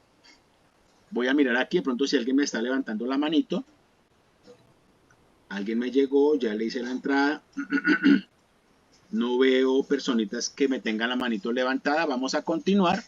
Voy a mirar aquí, de pronto si alguien me está levantando la manito. Alguien me llegó, ya le hice la entrada. No veo personitas que me tengan la manito levantada. Vamos a continuar.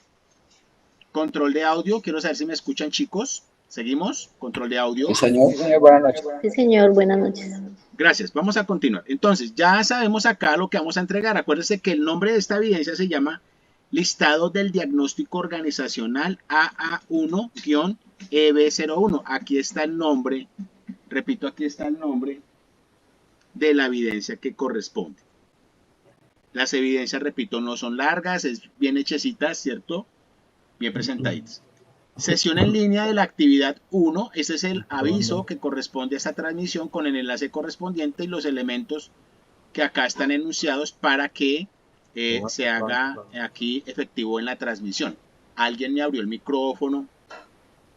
Control de audio. Quiero saber si me escuchan, chicos. Seguimos. Control de audio. Sí, señor, buenas noches. Sí, señor, buenas noches. Gracias. Vamos a continuar. Entonces, ya sabemos acá lo que vamos a entregar. Acuérdense que el nombre de esta evidencia se llama Listado del Diagnóstico Organizacional AA1-EB01. Aquí está el nombre. Repito, aquí está el nombre de la evidencia que corresponde. Las evidencias, repito, no son largas, es bien hechecitas, ¿cierto? Bien presentaditas. Sesión en línea de la actividad 1. Este es el aviso que corresponde a esta transmisión con el enlace correspondiente y los elementos que acá están enunciados para que se haga aquí efectivo en la transmisión. Alguien me abrió el micrófono.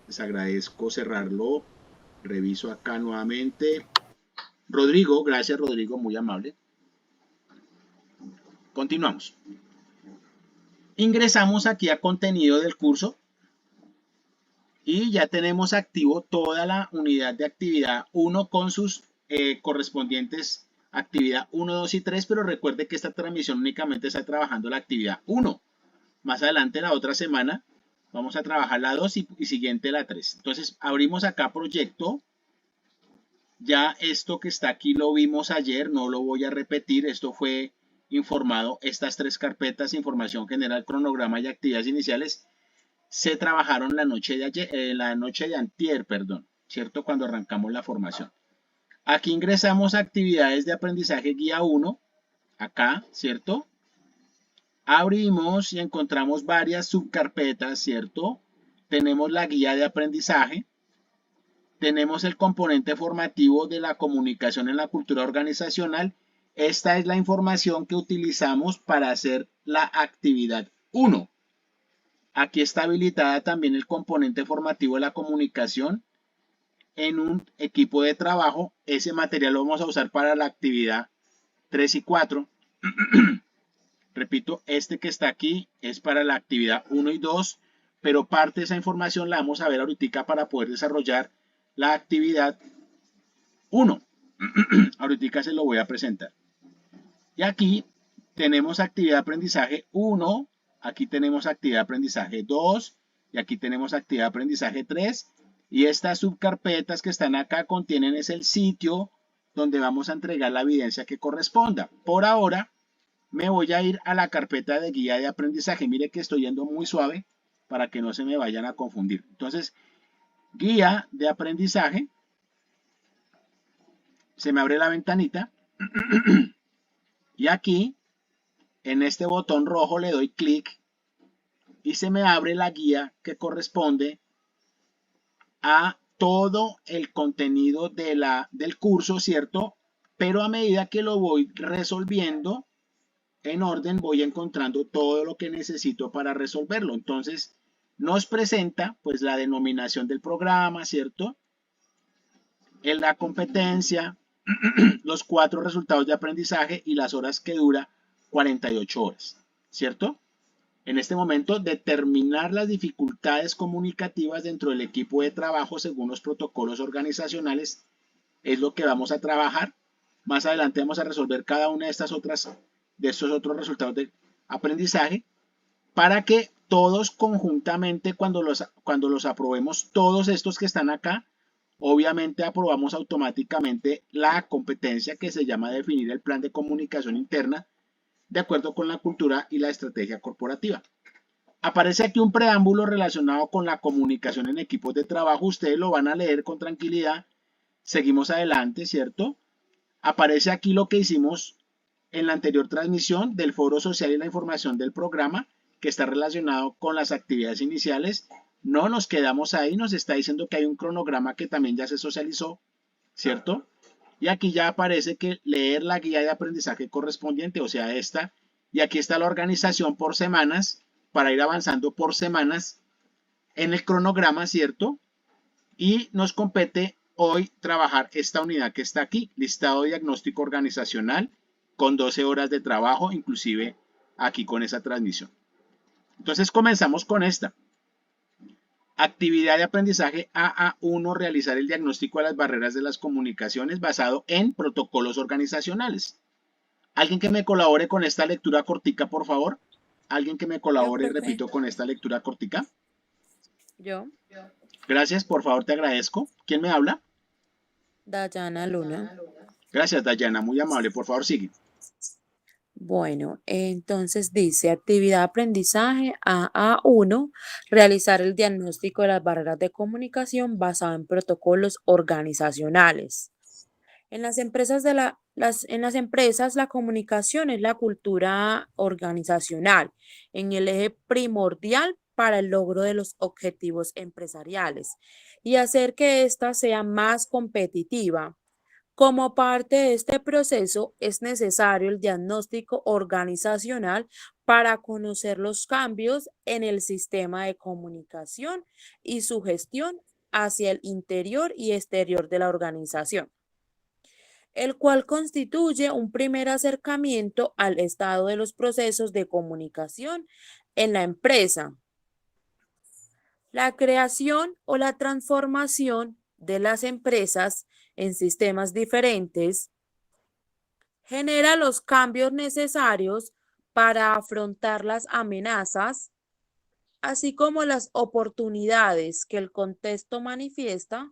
Les agradezco cerrarlo. Reviso acá nuevamente. Rodrigo, gracias Rodrigo, muy amable. Continuamos. Ingresamos aquí a contenido del curso y ya tenemos activo toda la unidad de actividad 1 con sus correspondientes actividad 1, 2 y 3, pero recuerde que esta transmisión únicamente está trabajando la actividad 1. Más adelante, la otra semana, vamos a trabajar la 2 y siguiente la 3. Entonces, abrimos acá proyecto. Ya esto que está aquí lo vimos ayer, no lo voy a repetir. Esto fue informado, estas 3 carpetas, información general, cronograma y actividades iniciales, se trabajaron la noche de ayer, la noche de antier, perdón, ¿cierto? Cuando arrancamos la formación. Aquí ingresamos a actividades de aprendizaje guía 1, acá, ¿cierto? Abrimos y encontramos varias subcarpetas, ¿cierto? Tenemos la guía de aprendizaje, tenemos el componente formativo de la comunicación en la cultura organizacional. Esta es la información que utilizamos para hacer la actividad 1. Aquí está habilitada también el componente formativo de la comunicación en un equipo de trabajo. Ese material lo vamos a usar para la actividad 3 y 4. Repito, este que está aquí es para la actividad 1 y 2, pero parte de esa información la vamos a ver ahorita para poder desarrollar la actividad 1. Ahorita se lo voy a presentar. Y aquí tenemos actividad de aprendizaje 1, aquí tenemos actividad de aprendizaje 2 y aquí tenemos actividad de aprendizaje 3. Y estas subcarpetas que están acá contienen es el sitio donde vamos a entregar la evidencia que corresponda. Por ahora me voy a ir a la carpeta de guía de aprendizaje. Mire que estoy yendo muy suave para que no se me vayan a confundir. Entonces, guía de aprendizaje. Se me abre la ventanita. Y aquí, en este botón rojo, le doy clic y se me abre la guía que corresponde a todo el contenido del curso, ¿cierto? Pero a medida que lo voy resolviendo en orden, voy encontrando todo lo que necesito para resolverlo. Entonces, nos presenta pues la denominación del programa, ¿cierto? En la competencia, los 4 resultados de aprendizaje y las horas que dura, 48 horas, ¿cierto? En este momento, determinar las dificultades comunicativas dentro del equipo de trabajo según los protocolos organizacionales es lo que vamos a trabajar. Más adelante vamos a resolver cada una de estos otros resultados de aprendizaje para que todos conjuntamente, cuando los aprobemos, todos estos que están acá, obviamente aprobamos automáticamente la competencia que se llama definir el plan de comunicación interna de acuerdo con la cultura y la estrategia corporativa. Aparece aquí un preámbulo relacionado con la comunicación en equipos de trabajo. Ustedes lo van a leer con tranquilidad. Seguimos adelante, ¿cierto? Aparece aquí lo que hicimos en la anterior transmisión del foro social y la información del programa, que está relacionado con las actividades iniciales. No nos quedamos ahí, nos está diciendo que hay un cronograma que también ya se socializó, ¿cierto? Y aquí ya aparece que leer la guía de aprendizaje correspondiente, o sea, esta. Y aquí está la organización por semanas, para ir avanzando por semanas en el cronograma, ¿cierto? Y nos compete hoy trabajar esta unidad que está aquí, listado diagnóstico organizacional, con 12 horas de trabajo, inclusive aquí con esa transmisión. Entonces comenzamos con esta. Actividad de aprendizaje AA1, realizar el diagnóstico de las barreras de las comunicaciones basado en protocolos organizacionales. ¿Alguien que me colabore con esta lectura cortica, por favor? ¿Alguien que me Yo, colabore, profe, repito, con esta lectura cortica? yo, Gracias, por favor, te agradezco. ¿Quién me habla? Dayana Luna. Gracias, Dayana, muy amable. Por favor, sigue. Bueno, entonces dice actividad de aprendizaje AA1, realizar el diagnóstico de las barreras de comunicación basado en protocolos organizacionales. En las empresas en las empresas la comunicación es la cultura organizacional en el eje primordial para el logro de los objetivos empresariales y hacer que ésta sea más competitiva. Como parte de este proceso, es necesario el diagnóstico organizacional para conocer los cambios en el sistema de comunicación y su gestión hacia el interior y exterior de la organización, el cual constituye un primer acercamiento al estado de los procesos de comunicación en la empresa. La creación o la transformación de las empresas en sistemas diferentes genera los cambios necesarios para afrontar las amenazas, así como las oportunidades que el contexto manifiesta.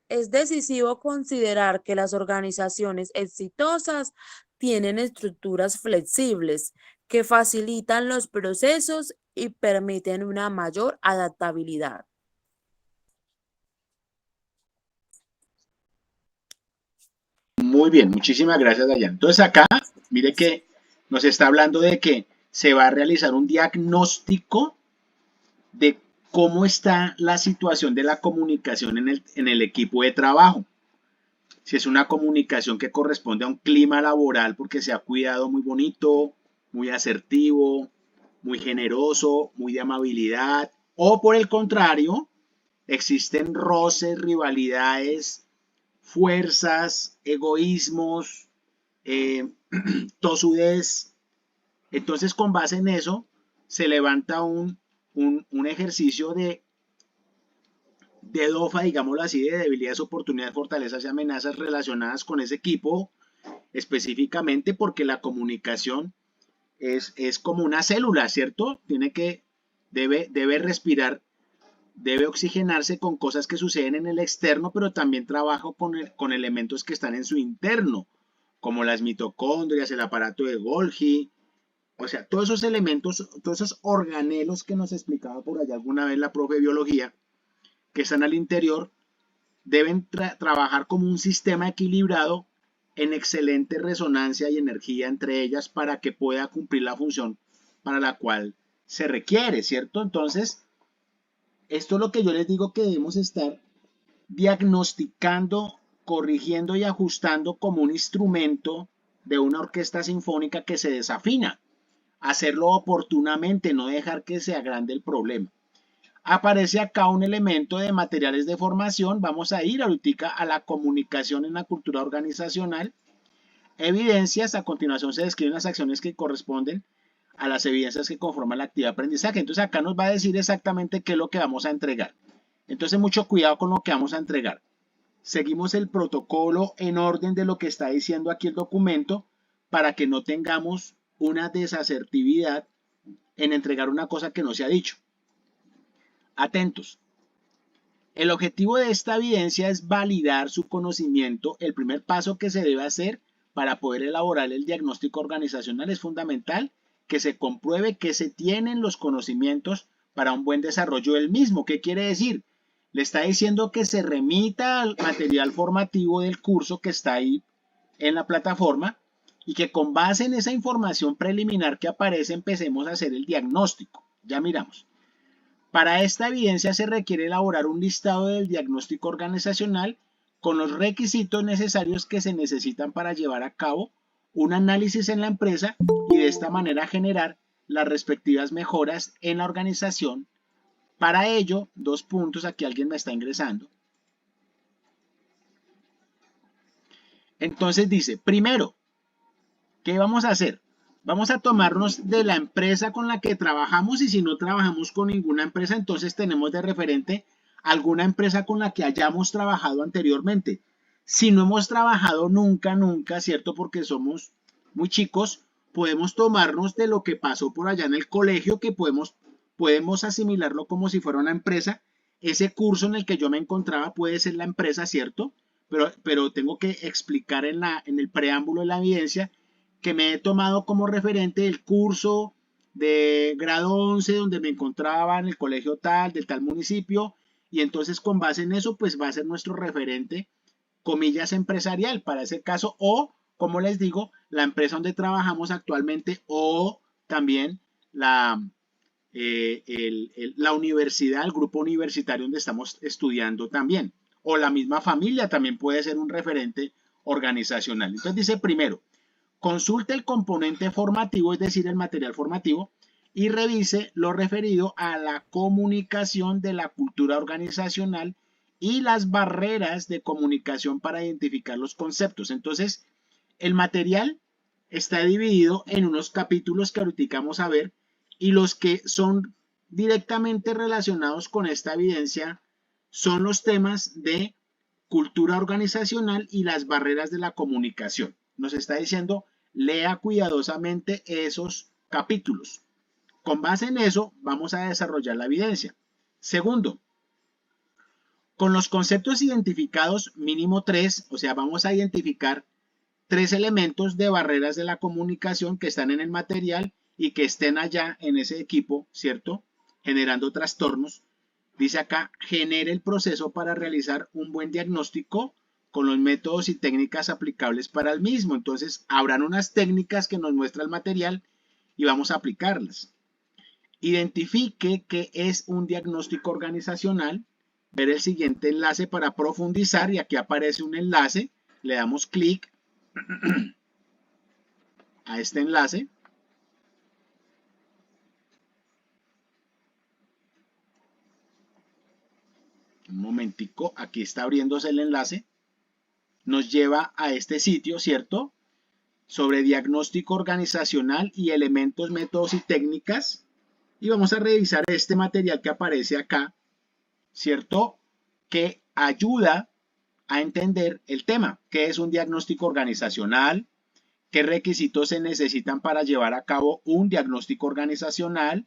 Es decisivo considerar que las organizaciones exitosas tienen estructuras flexibles que facilitan los procesos y permiten una mayor adaptabilidad. Muy bien, muchísimas gracias, Dayana. Entonces acá, mire que nos está hablando de que se va a realizar un diagnóstico de cómo está la situación de la comunicación en el equipo de trabajo. Si es una comunicación que corresponde a un clima laboral porque se ha cuidado muy bonito, muy asertivo, muy generoso, muy de amabilidad, o por el contrario, existen roces, rivalidades, fuerzas, egoísmos, tosudez. Entonces, con base en eso, se levanta un ejercicio de DOFA, digámoslo así, de debilidades, oportunidades, fortalezas y amenazas relacionadas con ese equipo, específicamente porque la comunicación es como una célula, ¿cierto? Debe respirar, debe oxigenarse con cosas que suceden en el externo, pero también trabaja con elementos que están en su interno, como las mitocondrias, el aparato de Golgi, o sea, todos esos elementos, todos esos organelos que nos explicaba por allá alguna vez la profe de biología, que están al interior, deben trabajar como un sistema equilibrado en excelente resonancia y energía entre ellas para que pueda cumplir la función para la cual se requiere, ¿cierto? Entonces, esto es lo que yo les digo que debemos estar diagnosticando, corrigiendo y ajustando como un instrumento de una orquesta sinfónica que se desafina. Hacerlo oportunamente, no dejar que se agrande el problema. Aparece acá un elemento de materiales de formación. Vamos a ir ahorita a la comunicación en la cultura organizacional. Evidencias. A continuación se describen las acciones que corresponden a las evidencias que conforman la actividad de aprendizaje. Entonces acá nos va a decir exactamente qué es lo que vamos a entregar. Entonces mucho cuidado con lo que vamos a entregar. Seguimos el protocolo en orden de lo que está diciendo aquí el documento para que no tengamos una desasertividad en entregar una cosa que no se ha dicho. Atentos. El objetivo de esta evidencia es validar su conocimiento. El primer paso que se debe hacer para poder elaborar el diagnóstico organizacional es fundamental que se compruebe que se tienen los conocimientos para un buen desarrollo del mismo. ¿Qué quiere decir? Le está diciendo que se remita al material formativo del curso que está ahí en la plataforma y que con base en esa información preliminar que aparece empecemos a hacer el diagnóstico. Ya miramos. Para esta evidencia se requiere elaborar un listado del diagnóstico organizacional con los requisitos necesarios que se necesitan para llevar a cabo un análisis en la empresa y de esta manera generar las respectivas mejoras en la organización. Para ello, 2 puntos, aquí alguien me está ingresando. Entonces dice, primero, ¿qué vamos a hacer? Vamos a tomarnos de la empresa con la que trabajamos y si no trabajamos con ninguna empresa, entonces tenemos de referente alguna empresa con la que hayamos trabajado anteriormente. Si no hemos trabajado nunca, ¿cierto? Porque somos muy chicos, podemos tomarnos de lo que pasó por allá en el colegio, que podemos asimilarlo como si fuera una empresa. Ese curso en el que yo me encontraba puede ser la empresa, ¿cierto? Pero tengo que explicar en el preámbulo de la evidencia que me he tomado como referente el curso de grado 11 donde me encontraba en el colegio tal, del tal municipio, y entonces con base en eso, pues va a ser nuestro referente, comillas, empresarial para ese caso, o, como les digo, la empresa donde trabajamos actualmente, o también la universidad, el grupo universitario donde estamos estudiando también, o la misma familia también puede ser un referente organizacional. Entonces dice primero, consulte el componente formativo, es decir, el material formativo, y revise lo referido a la comunicación de la cultura organizacional y las barreras de comunicación para identificar los conceptos. Entonces, el material está dividido en unos capítulos que ahorita vamos a ver, y los que son directamente relacionados con esta evidencia son los temas de cultura organizacional y las barreras de la comunicación. Nos está diciendo, lea cuidadosamente esos capítulos. Con base en eso, vamos a desarrollar la evidencia. Segundo, con los conceptos identificados, mínimo 3, o sea, vamos a identificar 3 elementos de barreras de la comunicación que están en el material y que estén allá en ese equipo, ¿cierto? Generando trastornos. Dice acá, genere el proceso para realizar un buen diagnóstico con los métodos y técnicas aplicables para el mismo. Entonces, habrán unas técnicas que nos muestra el material y vamos a aplicarlas. Identifique qué es un diagnóstico organizacional. Ver el siguiente enlace para profundizar y aquí aparece un enlace. Le damos clic a este enlace. Un momentico, aquí está abriéndose el enlace. Nos lleva a este sitio, ¿cierto? Sobre diagnóstico organizacional y elementos, métodos y técnicas. Y vamos a revisar este material que aparece acá, ¿cierto? Que ayuda a entender el tema. ¿Qué es un diagnóstico organizacional? ¿Qué requisitos se necesitan para llevar a cabo un diagnóstico organizacional?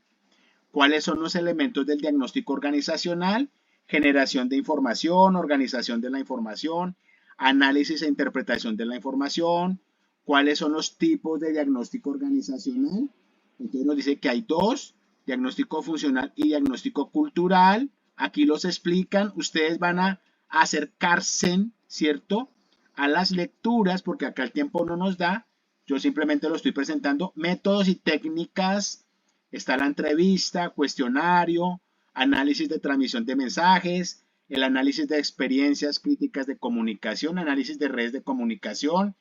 ¿Cuáles son los elementos del diagnóstico organizacional? Generación de información, organización de la información, análisis e interpretación de la información. ¿Cuáles son los tipos de diagnóstico organizacional? Entonces nos dice que hay dos, diagnóstico funcional y diagnóstico cultural. Aquí los explican, ustedes van a acercarse, ¿cierto?, a las lecturas, porque acá el tiempo no nos da. Yo simplemente lo estoy presentando. Métodos y técnicas. Está la entrevista, cuestionario, análisis de transmisión de mensajes, el análisis de experiencias críticas de comunicación, análisis de redes de comunicación,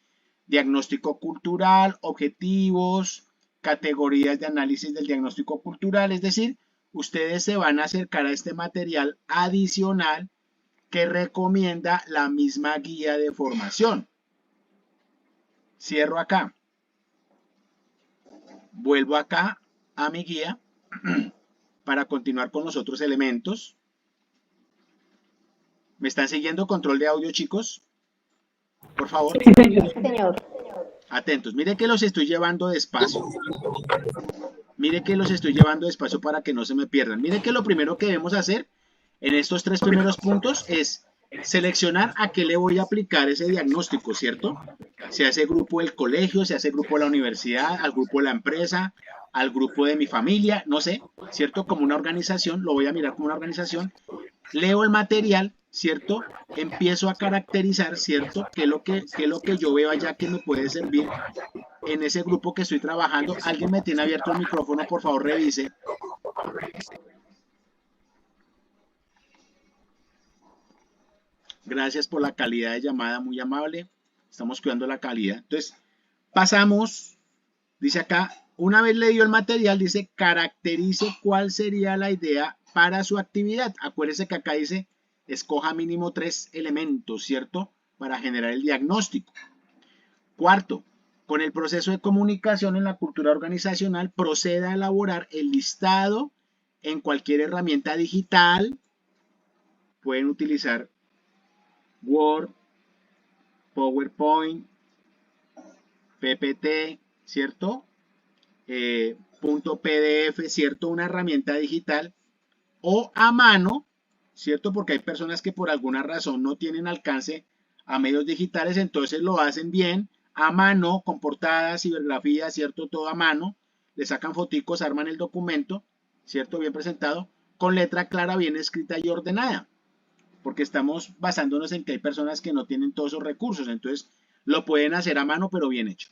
diagnóstico cultural, objetivos, categorías de análisis del diagnóstico cultural. Es decir, ustedes se van a acercar a este material adicional que recomienda la misma guía de formación. Cierro acá. Vuelvo acá a mi guía para continuar con los otros elementos. ¿Me están siguiendo? Control de audio, chicos. Por favor. Sí, señor. Atentos. Mire que los estoy llevando despacio. Mire que los estoy llevando despacio para que no se me pierdan. Mire que lo primero que debemos hacer en estos 3 primeros puntos es seleccionar a qué le voy a aplicar ese diagnóstico, ¿cierto? Si a ese grupo del colegio, si a ese grupo de la universidad, al grupo de la empresa, al grupo de mi familia, no sé, ¿cierto? Como una organización, lo voy a mirar como una organización. Leo el material, ¿cierto? Empiezo a caracterizar, ¿cierto? ¿Qué es lo que yo veo allá que me puede servir en ese grupo que estoy trabajando? ¿Alguien me tiene abierto el micrófono? Por favor, revise. Gracias por la calidad de llamada, muy amable. Estamos cuidando la calidad. Entonces, pasamos, dice acá, una vez leído el material, dice, caracterice cuál sería la idea para su actividad. Acuérdese que acá dice, escoja mínimo 3 elementos, ¿cierto? Para generar el diagnóstico. Cuarto, con el proceso de comunicación en la cultura organizacional, proceda a elaborar el listado en cualquier herramienta digital. Pueden utilizar Word, PowerPoint, PPT, ¿cierto? Punto PDF, ¿cierto? Una herramienta digital o a mano, ¿cierto? Porque hay personas que por alguna razón no tienen alcance a medios digitales, entonces lo hacen bien a mano, con portadas, cibergrafía, ¿cierto? Todo a mano, le sacan foticos, arman el documento, ¿cierto? Bien presentado, con letra clara, bien escrita y ordenada, porque estamos basándonos en que hay personas que no tienen todos esos recursos, entonces lo pueden hacer a mano, pero bien hecho.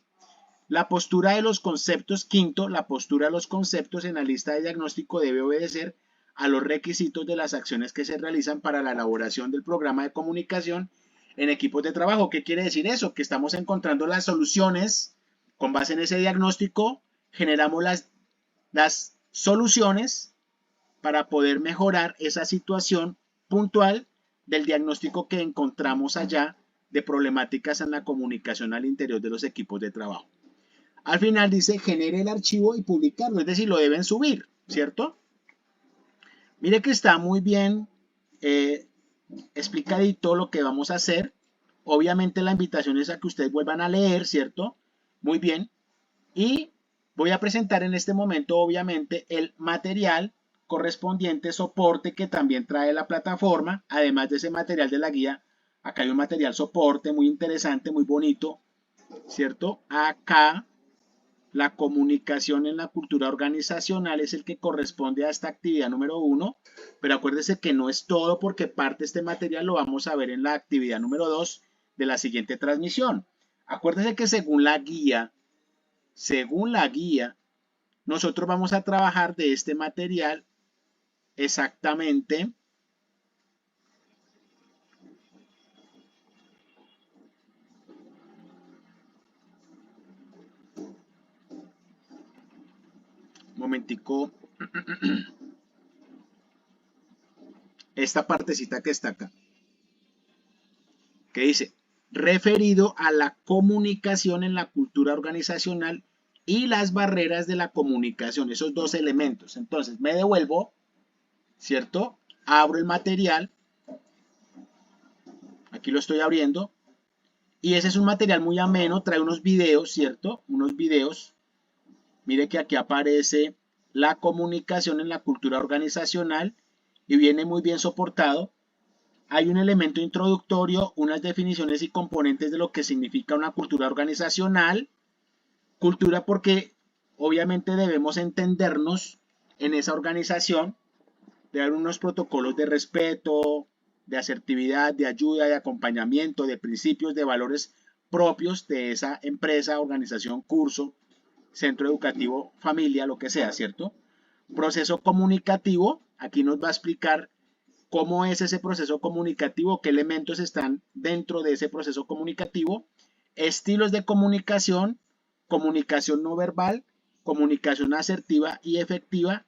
La postura de los conceptos, quinto, la postura de los conceptos en la lista de diagnóstico debe obedecer a los requisitos de las acciones que se realizan para la elaboración del programa de comunicación en equipos de trabajo. ¿Qué quiere decir eso? Que estamos encontrando las soluciones con base en ese diagnóstico, generamos las soluciones para poder mejorar esa situación puntual del diagnóstico que encontramos allá de problemáticas en la comunicación al interior de los equipos de trabajo. Al final dice genere el archivo y publicarlo, es decir, lo deben subir, ¿cierto? Mire que está muy bien explicadito lo que vamos a hacer. Obviamente la invitación es a que ustedes vuelvan a leer, ¿cierto? Muy bien. Y voy a presentar en este momento, obviamente, el material correspondiente soporte que también trae la plataforma. Además de ese material de la guía, acá hay un material soporte muy interesante, muy bonito, ¿cierto? Acá la comunicación en la cultura organizacional es el que corresponde a esta actividad número 1, pero acuérdese que no es todo porque parte de este material lo vamos a ver en la actividad número 2 de la siguiente transmisión. Acuérdese que según la guía, nosotros vamos a trabajar de este material exactamente momentico, esta partecita que está acá, que dice, referido a la comunicación en la cultura organizacional y las barreras de la comunicación, esos dos elementos. Entonces, me devuelvo, ¿cierto? Abro el material, aquí lo estoy abriendo, y ese es un material muy ameno, trae unos videos, ¿cierto? Unos videos. Mire que aquí aparece la comunicación en la cultura organizacional y viene muy bien soportado. Hay un elemento introductorio, unas definiciones y componentes de lo que significa una cultura organizacional. Cultura porque obviamente debemos entendernos en esa organización, de dar unos protocolos de respeto, de asertividad, de ayuda, de acompañamiento, de principios, de valores propios de esa empresa, organización, curso, centro educativo, familia, lo que sea, ¿cierto? Proceso comunicativo, aquí nos va a explicar cómo es ese proceso comunicativo, qué elementos están dentro de ese proceso comunicativo, estilos de comunicación, comunicación no verbal, comunicación asertiva y efectiva,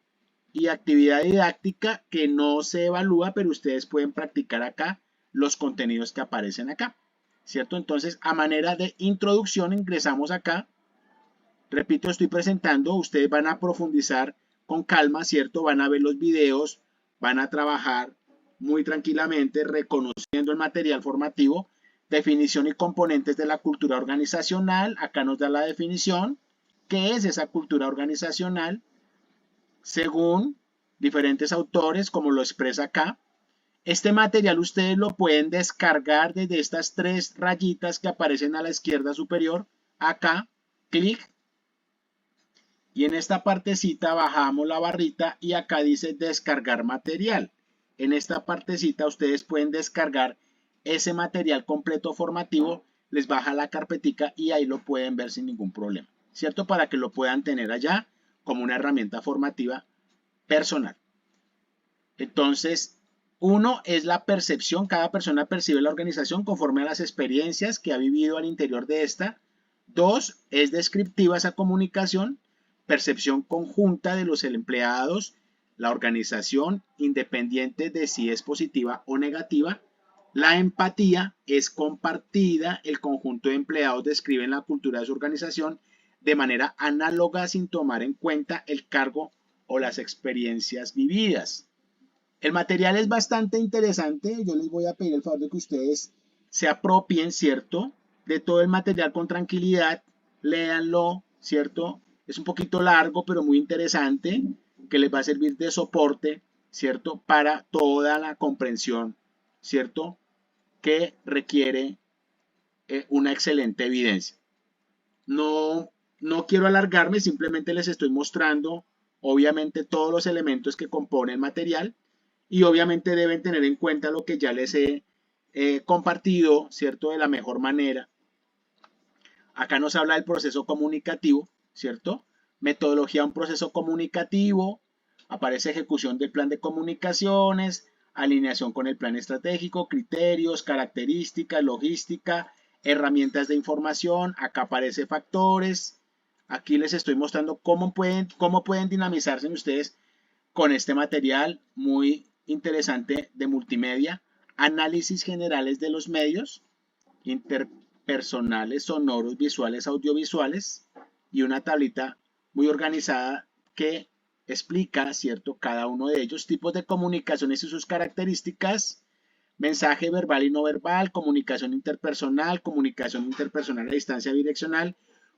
y actividad didáctica que no se evalúa, pero ustedes pueden practicar acá los contenidos que aparecen acá, ¿cierto? Entonces, a manera de introducción, ingresamos acá. Repito, estoy presentando, ustedes van a profundizar con calma, ¿cierto? Van a ver los videos, van a trabajar muy tranquilamente, reconociendo el material formativo, definición y componentes de la cultura organizacional. Acá nos da la definición, ¿qué es esa cultura organizacional? Según diferentes autores, como lo expresa acá. Este material ustedes lo pueden descargar desde estas 3 rayitas que aparecen a la izquierda superior, acá, clic, y en esta partecita bajamos la barrita y acá dice descargar material. En esta partecita ustedes pueden descargar ese material completo formativo, les baja la carpetica y ahí lo pueden ver sin ningún problema, ¿cierto? Para que lo puedan tener allá como una herramienta formativa personal. Entonces, 1 es la percepción, cada persona percibe la organización conforme a las experiencias que ha vivido al interior de esta. 2 es descriptiva esa comunicación, percepción conjunta de los empleados, la organización, independiente de si es positiva o negativa. La empatía es compartida, el conjunto de empleados describen la cultura de su organización de manera análoga sin tomar en cuenta el cargo o las experiencias vividas. El material es bastante interesante, yo les voy a pedir el favor de que ustedes se apropien, ¿cierto?, de todo el material con tranquilidad, léanlo, ¿cierto? Es un poquito largo, pero muy interesante, que les va a servir de soporte, ¿cierto? Para toda la comprensión, ¿cierto? Que requiere una excelente evidencia. No, no quiero alargarme, simplemente les estoy mostrando, obviamente, todos los elementos que componen el material y obviamente deben tener en cuenta lo que ya les he compartido, ¿cierto? De la mejor manera. Acá nos habla del proceso comunicativo, ¿cierto? Metodología de un proceso comunicativo, aparece ejecución del plan de comunicaciones, alineación con el plan estratégico, criterios, características, logística, herramientas de información, acá aparece factores, aquí les estoy mostrando cómo pueden dinamizarse ustedes con este material muy interesante de multimedia, análisis generales de los medios, interpersonales, sonoros, visuales, audiovisuales y una tablita muy organizada que explica, ¿cierto?, cada uno de ellos, tipos de comunicaciones y sus características, mensaje verbal y no verbal, comunicación interpersonal a distancia bidireccional,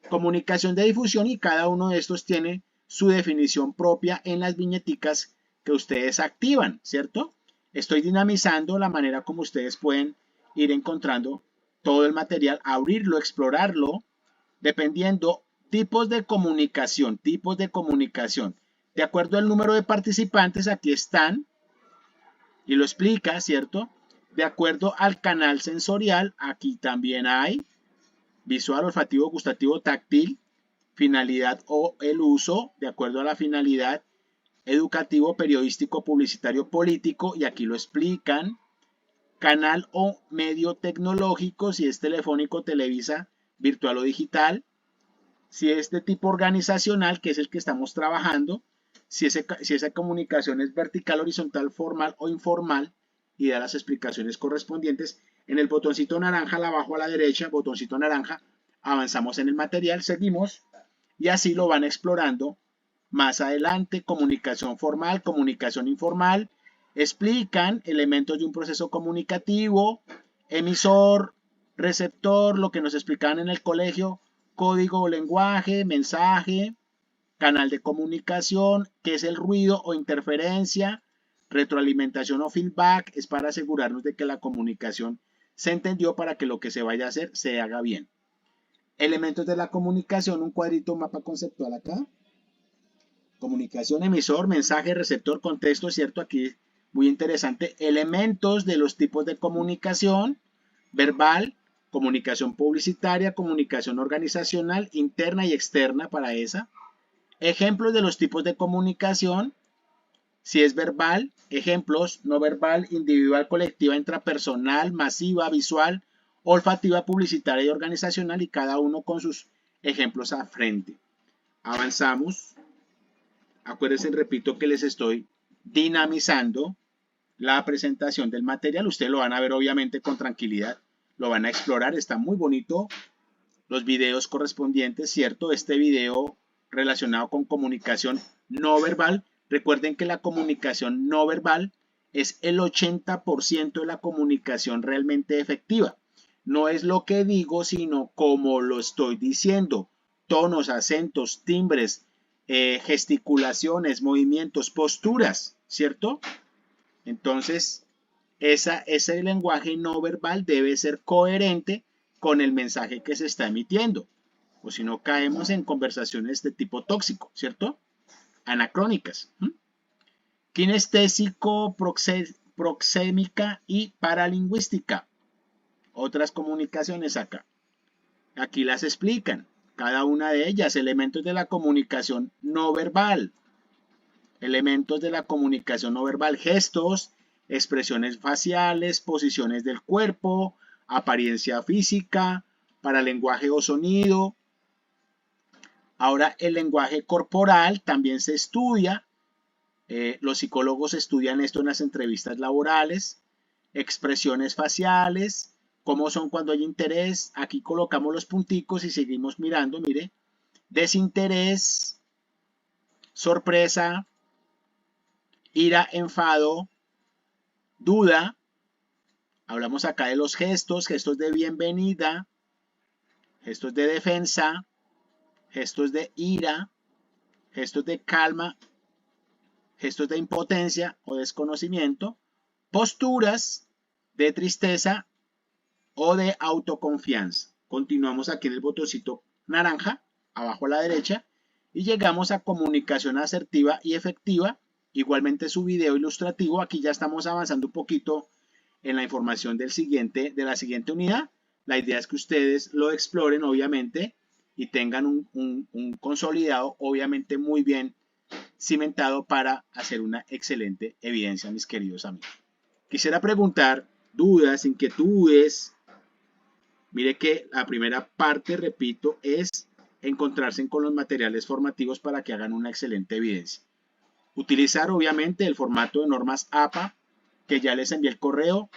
comunicación de difusión, y cada uno de estos tiene su definición propia en las viñeticas que ustedes activan, ¿cierto? Estoy dinamizando la manera como ustedes pueden ir encontrando todo el material, abrirlo, explorarlo, dependiendo tipos de comunicación. De acuerdo al número de participantes, aquí están, y lo explica, ¿cierto? De acuerdo al canal sensorial, aquí también hay visual, olfativo, gustativo, táctil, finalidad o el uso, de acuerdo a la finalidad, educativo, periodístico, publicitario, político, y aquí lo explican. Canal o medio tecnológico, si es telefónico, televisa, virtual o digital. Si es de tipo organizacional, que es el que estamos trabajando, si esa comunicación es vertical, horizontal, formal o informal, y da las explicaciones correspondientes. En el botoncito naranja, abajo a la derecha, botoncito naranja, avanzamos en el material, seguimos, y así lo van explorando más adelante. Comunicación formal, comunicación informal, explican elementos de un proceso comunicativo, emisor, receptor, lo que nos explicaban en el colegio, código o lenguaje, mensaje, canal de comunicación, qué es el ruido o interferencia, retroalimentación o feedback, es para asegurarnos de que la comunicación se entendió para que lo que se vaya a hacer se haga bien. Elementos de la comunicación, un cuadrito, mapa conceptual acá. Comunicación, emisor, mensaje, receptor, contexto, ¿cierto? Aquí muy interesante. Elementos de los tipos de comunicación: verbal, comunicación publicitaria, comunicación organizacional, interna y externa para esa. Ejemplos de los tipos de comunicación: si es verbal, ejemplos: no verbal, individual, colectiva, intrapersonal, masiva, visual, olfativa, publicitaria y organizacional, y cada uno con sus ejemplos a frente. Avanzamos. Acuérdense, repito, que les estoy dinamizando la presentación del material. Ustedes lo van a ver obviamente con tranquilidad, lo van a explorar, está muy bonito. Los videos correspondientes, ¿cierto? Este video relacionado con comunicación no verbal. Recuerden que la comunicación no verbal es el 80% de la comunicación realmente efectiva. No es lo que digo, sino cómo lo estoy diciendo. Tonos, acentos, timbres, gesticulaciones, movimientos, posturas, ¿cierto? Entonces, ese lenguaje no verbal debe ser coherente con el mensaje que se está emitiendo, o si no caemos en conversaciones de tipo tóxico, ¿cierto? Anacrónicas. Kinestésico, proxémica y paralingüística. Otras comunicaciones acá. Aquí las explican, cada una de ellas. Elementos de la comunicación no verbal. Elementos de la comunicación no verbal: gestos, expresiones faciales, posiciones del cuerpo, apariencia física, paralenguaje o sonido. Ahora, el lenguaje corporal también se estudia. Los psicólogos estudian esto en las entrevistas laborales. Expresiones faciales, cómo son cuando hay interés. Aquí colocamos los punticos y seguimos mirando, mire. Desinterés, sorpresa, ira, enfado, duda. Hablamos acá de los gestos: gestos de bienvenida, gestos de defensa, gestos de ira, gestos de calma, gestos de impotencia o desconocimiento, posturas de tristeza o de autoconfianza. Continuamos aquí en el botoncito naranja, abajo a la derecha, y llegamos a comunicación asertiva y efectiva. Igualmente su video ilustrativo. Aquí ya estamos avanzando un poquito en la información de la siguiente unidad. La idea es que ustedes lo exploren, obviamente, y tengan un consolidado, obviamente, muy bien cimentado para hacer una excelente evidencia, mis queridos amigos. Quisiera preguntar dudas, inquietudes. Mire que la primera parte, repito, es encontrarse con los materiales formativos para que hagan una excelente evidencia. Utilizar obviamente el formato de normas APA, que ya les envié el correo,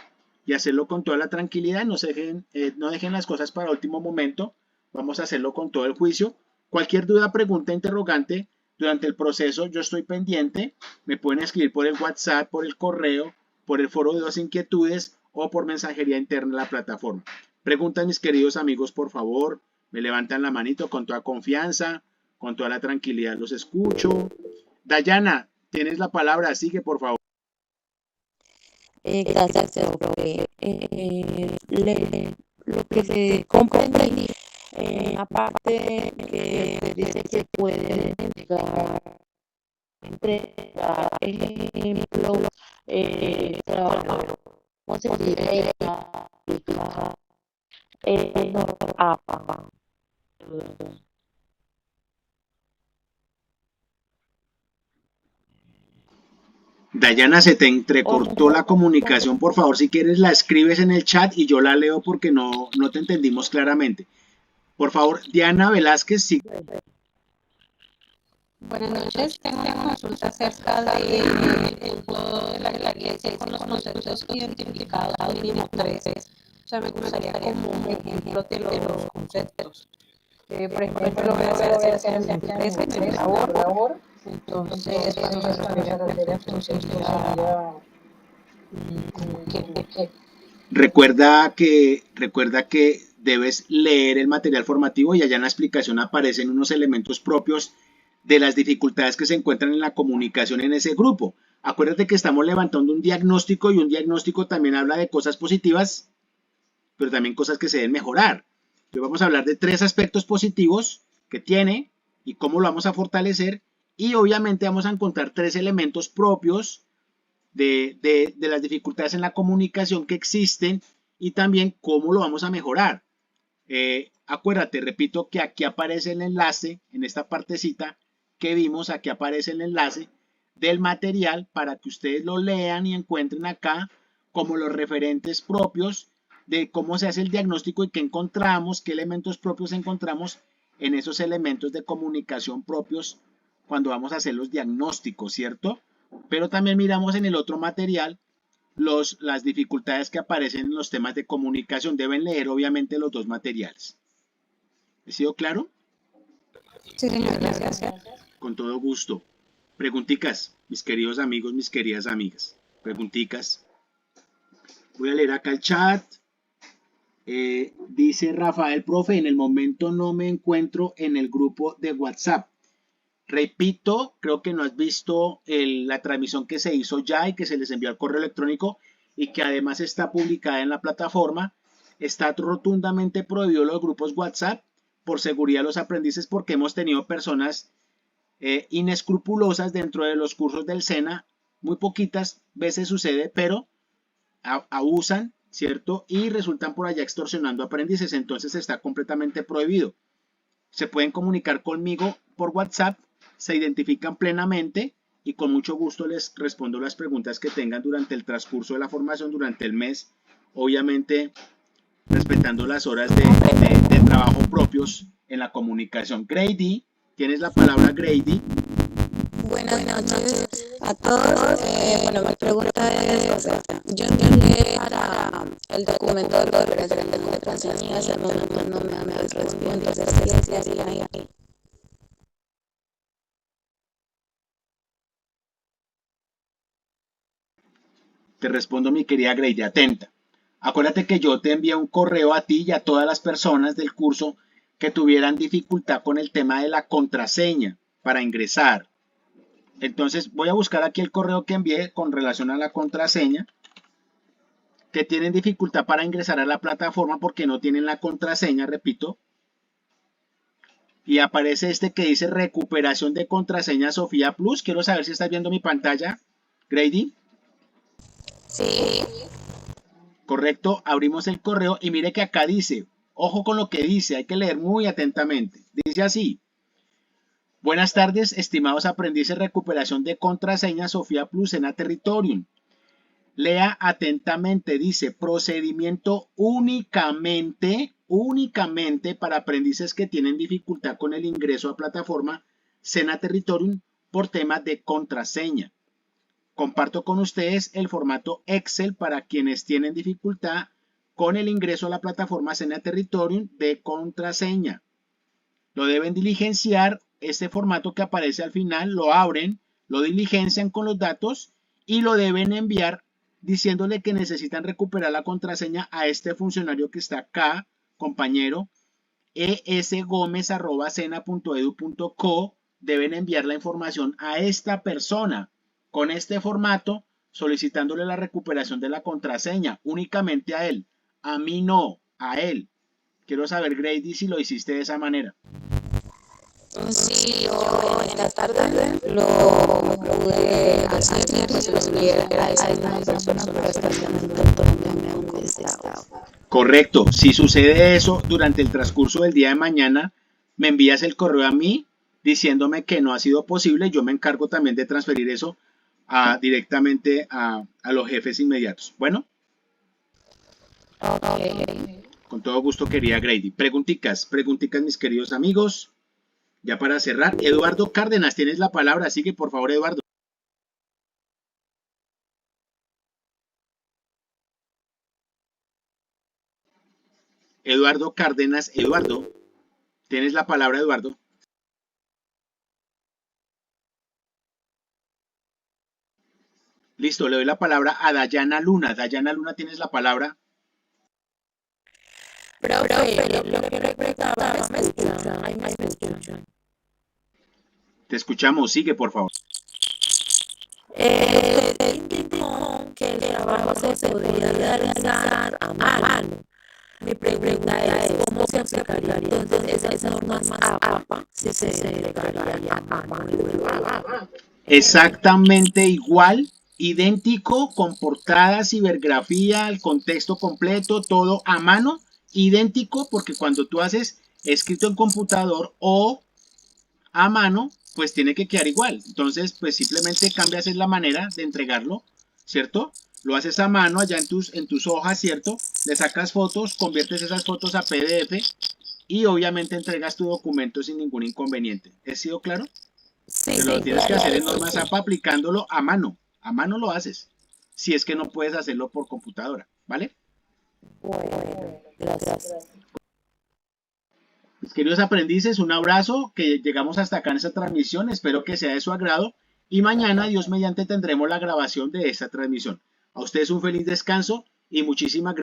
y hacerlo con toda la tranquilidad. No dejen las cosas para último momento. Vamos a hacerlo con todo el juicio. Cualquier duda, pregunta, interrogante durante el proceso, yo estoy pendiente. Me pueden escribir por el WhatsApp, por el correo, por el foro de dos inquietudes o por mensajería interna de la plataforma. Preguntas, mis queridos amigos, por favor. Me levantan la manito con toda confianza, con toda la tranquilidad. Los escucho. Dayana, tienes la palabra. Sigue, por favor. Gracias, profe. Lo que se comprendí, aparte que dice que pueden entregar ejemplos, trabajo, ¿cómo se dice? Aplicar norma APA. Dayana, se te entrecortó la comunicación. Por favor, si quieres la escribes en el chat y yo la leo porque no te entendimos claramente. Por favor, Diana Velázquez, sí. Buenas noches, tengo una consulta acerca del uso de la iglesia con los conceptos identificados al mínimo 13. O sea, me gustaría como un ejemplo de los conceptos. Por ejemplo, lo voy a hacer en el 13, en el labor. Entonces, cuando se refiere a reflexión sería que Recuerda que debes leer el material formativo y allá en la explicación aparecen unos elementos propios de las dificultades que se encuentran en la comunicación en ese grupo. Acuérdate que estamos levantando un diagnóstico y un diagnóstico también habla de cosas positivas, pero también cosas que se deben mejorar. Entonces vamos a hablar de 3 aspectos positivos que tiene y cómo lo vamos a fortalecer, y obviamente vamos a encontrar 3 elementos propios de las dificultades en la comunicación que existen y también cómo lo vamos a mejorar. Acuérdate, repito que aquí aparece el enlace, en esta partecita que vimos, aquí aparece el enlace del material para que ustedes lo lean y encuentren acá como los referentes propios de cómo se hace el diagnóstico y qué encontramos, qué elementos propios encontramos en esos elementos de comunicación propios cuando vamos a hacer los diagnósticos, ¿cierto? Pero también miramos en el otro material las dificultades que aparecen en los temas de comunicación. Deben leer obviamente los 2 materiales. ¿He sido claro? Sí, señor, gracias. Con todo gusto. Pregunticas, mis queridos amigos, mis queridas amigas. Pregunticas. Voy a leer acá el chat. Dice Rafael, profe, en el momento no me encuentro en el grupo de WhatsApp. Repito, creo que no has visto la transmisión que se hizo ya y que se les envió al correo electrónico y que además está publicada en la plataforma. Está rotundamente prohibido los grupos WhatsApp por seguridad de los aprendices, porque hemos tenido personas inescrupulosas dentro de los cursos del SENA. Muy poquitas veces sucede, pero abusan, ¿cierto? Y resultan por allá extorsionando aprendices. Entonces está completamente prohibido. Se pueden comunicar conmigo por WhatsApp, se identifican plenamente y con mucho gusto les respondo las preguntas que tengan durante el transcurso de la formación, durante el mes, obviamente respetando las horas de trabajo propios en la comunicación. Grady, tienes la palabra, Grady. Buenas noches a todos. Bueno, mi pregunta es, o sea, yo envié para el documento de liberación de contraseñas, al momento no me respondió, entonces, ¿qué se haría ahí? Te respondo, mi querida Grady, atenta. Acuérdate que yo te envié un correo a ti y a todas las personas del curso que tuvieran dificultad con el tema de la contraseña para ingresar. Entonces voy a buscar aquí el correo que envié con relación a la contraseña, que tienen dificultad para ingresar a la plataforma porque no tienen la contraseña, repito. Y aparece este que dice recuperación de contraseña Sofía Plus. Quiero saber si estás viendo mi pantalla, Grady. Sí. Correcto, abrimos el correo y mire que acá dice, ojo con lo que dice, hay que leer muy atentamente. Dice así: buenas tardes, estimados aprendices, recuperación de contraseña Sofía Plus en Territorium. Lea atentamente, dice, procedimiento únicamente para aprendices que tienen dificultad con el ingreso a plataforma Sena Territorium por temas de contraseña. Comparto con ustedes el formato Excel para quienes tienen dificultad con el ingreso a la plataforma Sena Territorium de contraseña. Lo deben diligenciar, este formato que aparece al final, lo abren, lo diligencian con los datos y lo deben enviar diciéndole que necesitan recuperar la contraseña a este funcionario que está acá, compañero, esgomez@sena.edu.co. Deben enviar la información a esta persona con este formato, solicitándole la recuperación de la contraseña, únicamente a él, a mí no, a él. Quiero saber, Grady, si lo hiciste de esa manera. Sí, yo en la tarde lo pude hacer, se lo envié a esa misma persona, pero hasta el momento no me han contestado. Correcto, si sucede eso durante el transcurso del día de mañana, me envías el correo a mí diciéndome que no ha sido posible. Yo me encargo también de transferir eso directamente a los jefes inmediatos. Bueno, Okay. con todo gusto, querida Grady. Pregunticas, mis queridos amigos. Ya para cerrar, Eduardo Cárdenas, tienes la palabra, sigue por favor, Eduardo. Eduardo Cárdenas, Eduardo, tienes la palabra, Eduardo. Listo, le doy la palabra a Dayana Luna. Dayana Luna, tienes la palabra. Profe, lo que le preguntaba, ¿me escuchan? Ay, me escuchan. Te escuchamos, sigue por favor. Usted indicó que el trabajo se podría realizar a mano. Mi pregunta es, ¿cómo se aplicaría entonces esas normas APA si se entregaría a mano? Exactamente igual, idéntico, con portada, cibergrafía, el contexto completo, todo a mano, idéntico, porque cuando tú haces escrito en computador o a mano, pues tiene que quedar igual. Entonces, pues simplemente cambias la manera de entregarlo, ¿cierto? Lo haces a mano allá en tus hojas, ¿cierto? Le sacas fotos, conviertes esas fotos a PDF y obviamente entregas tu documento sin ningún inconveniente. ¿He sido claro? Sí, Pero lo tienes que hacer en normas APA aplicándolo a mano lo haces, si es que no puedes hacerlo por computadora, ¿vale? Bueno, gracias. Mis queridos aprendices, un abrazo, que llegamos hasta acá en esta transmisión, espero que sea de su agrado y mañana, Dios mediante, tendremos la grabación de esta transmisión. A ustedes un feliz descanso y muchísimas gracias.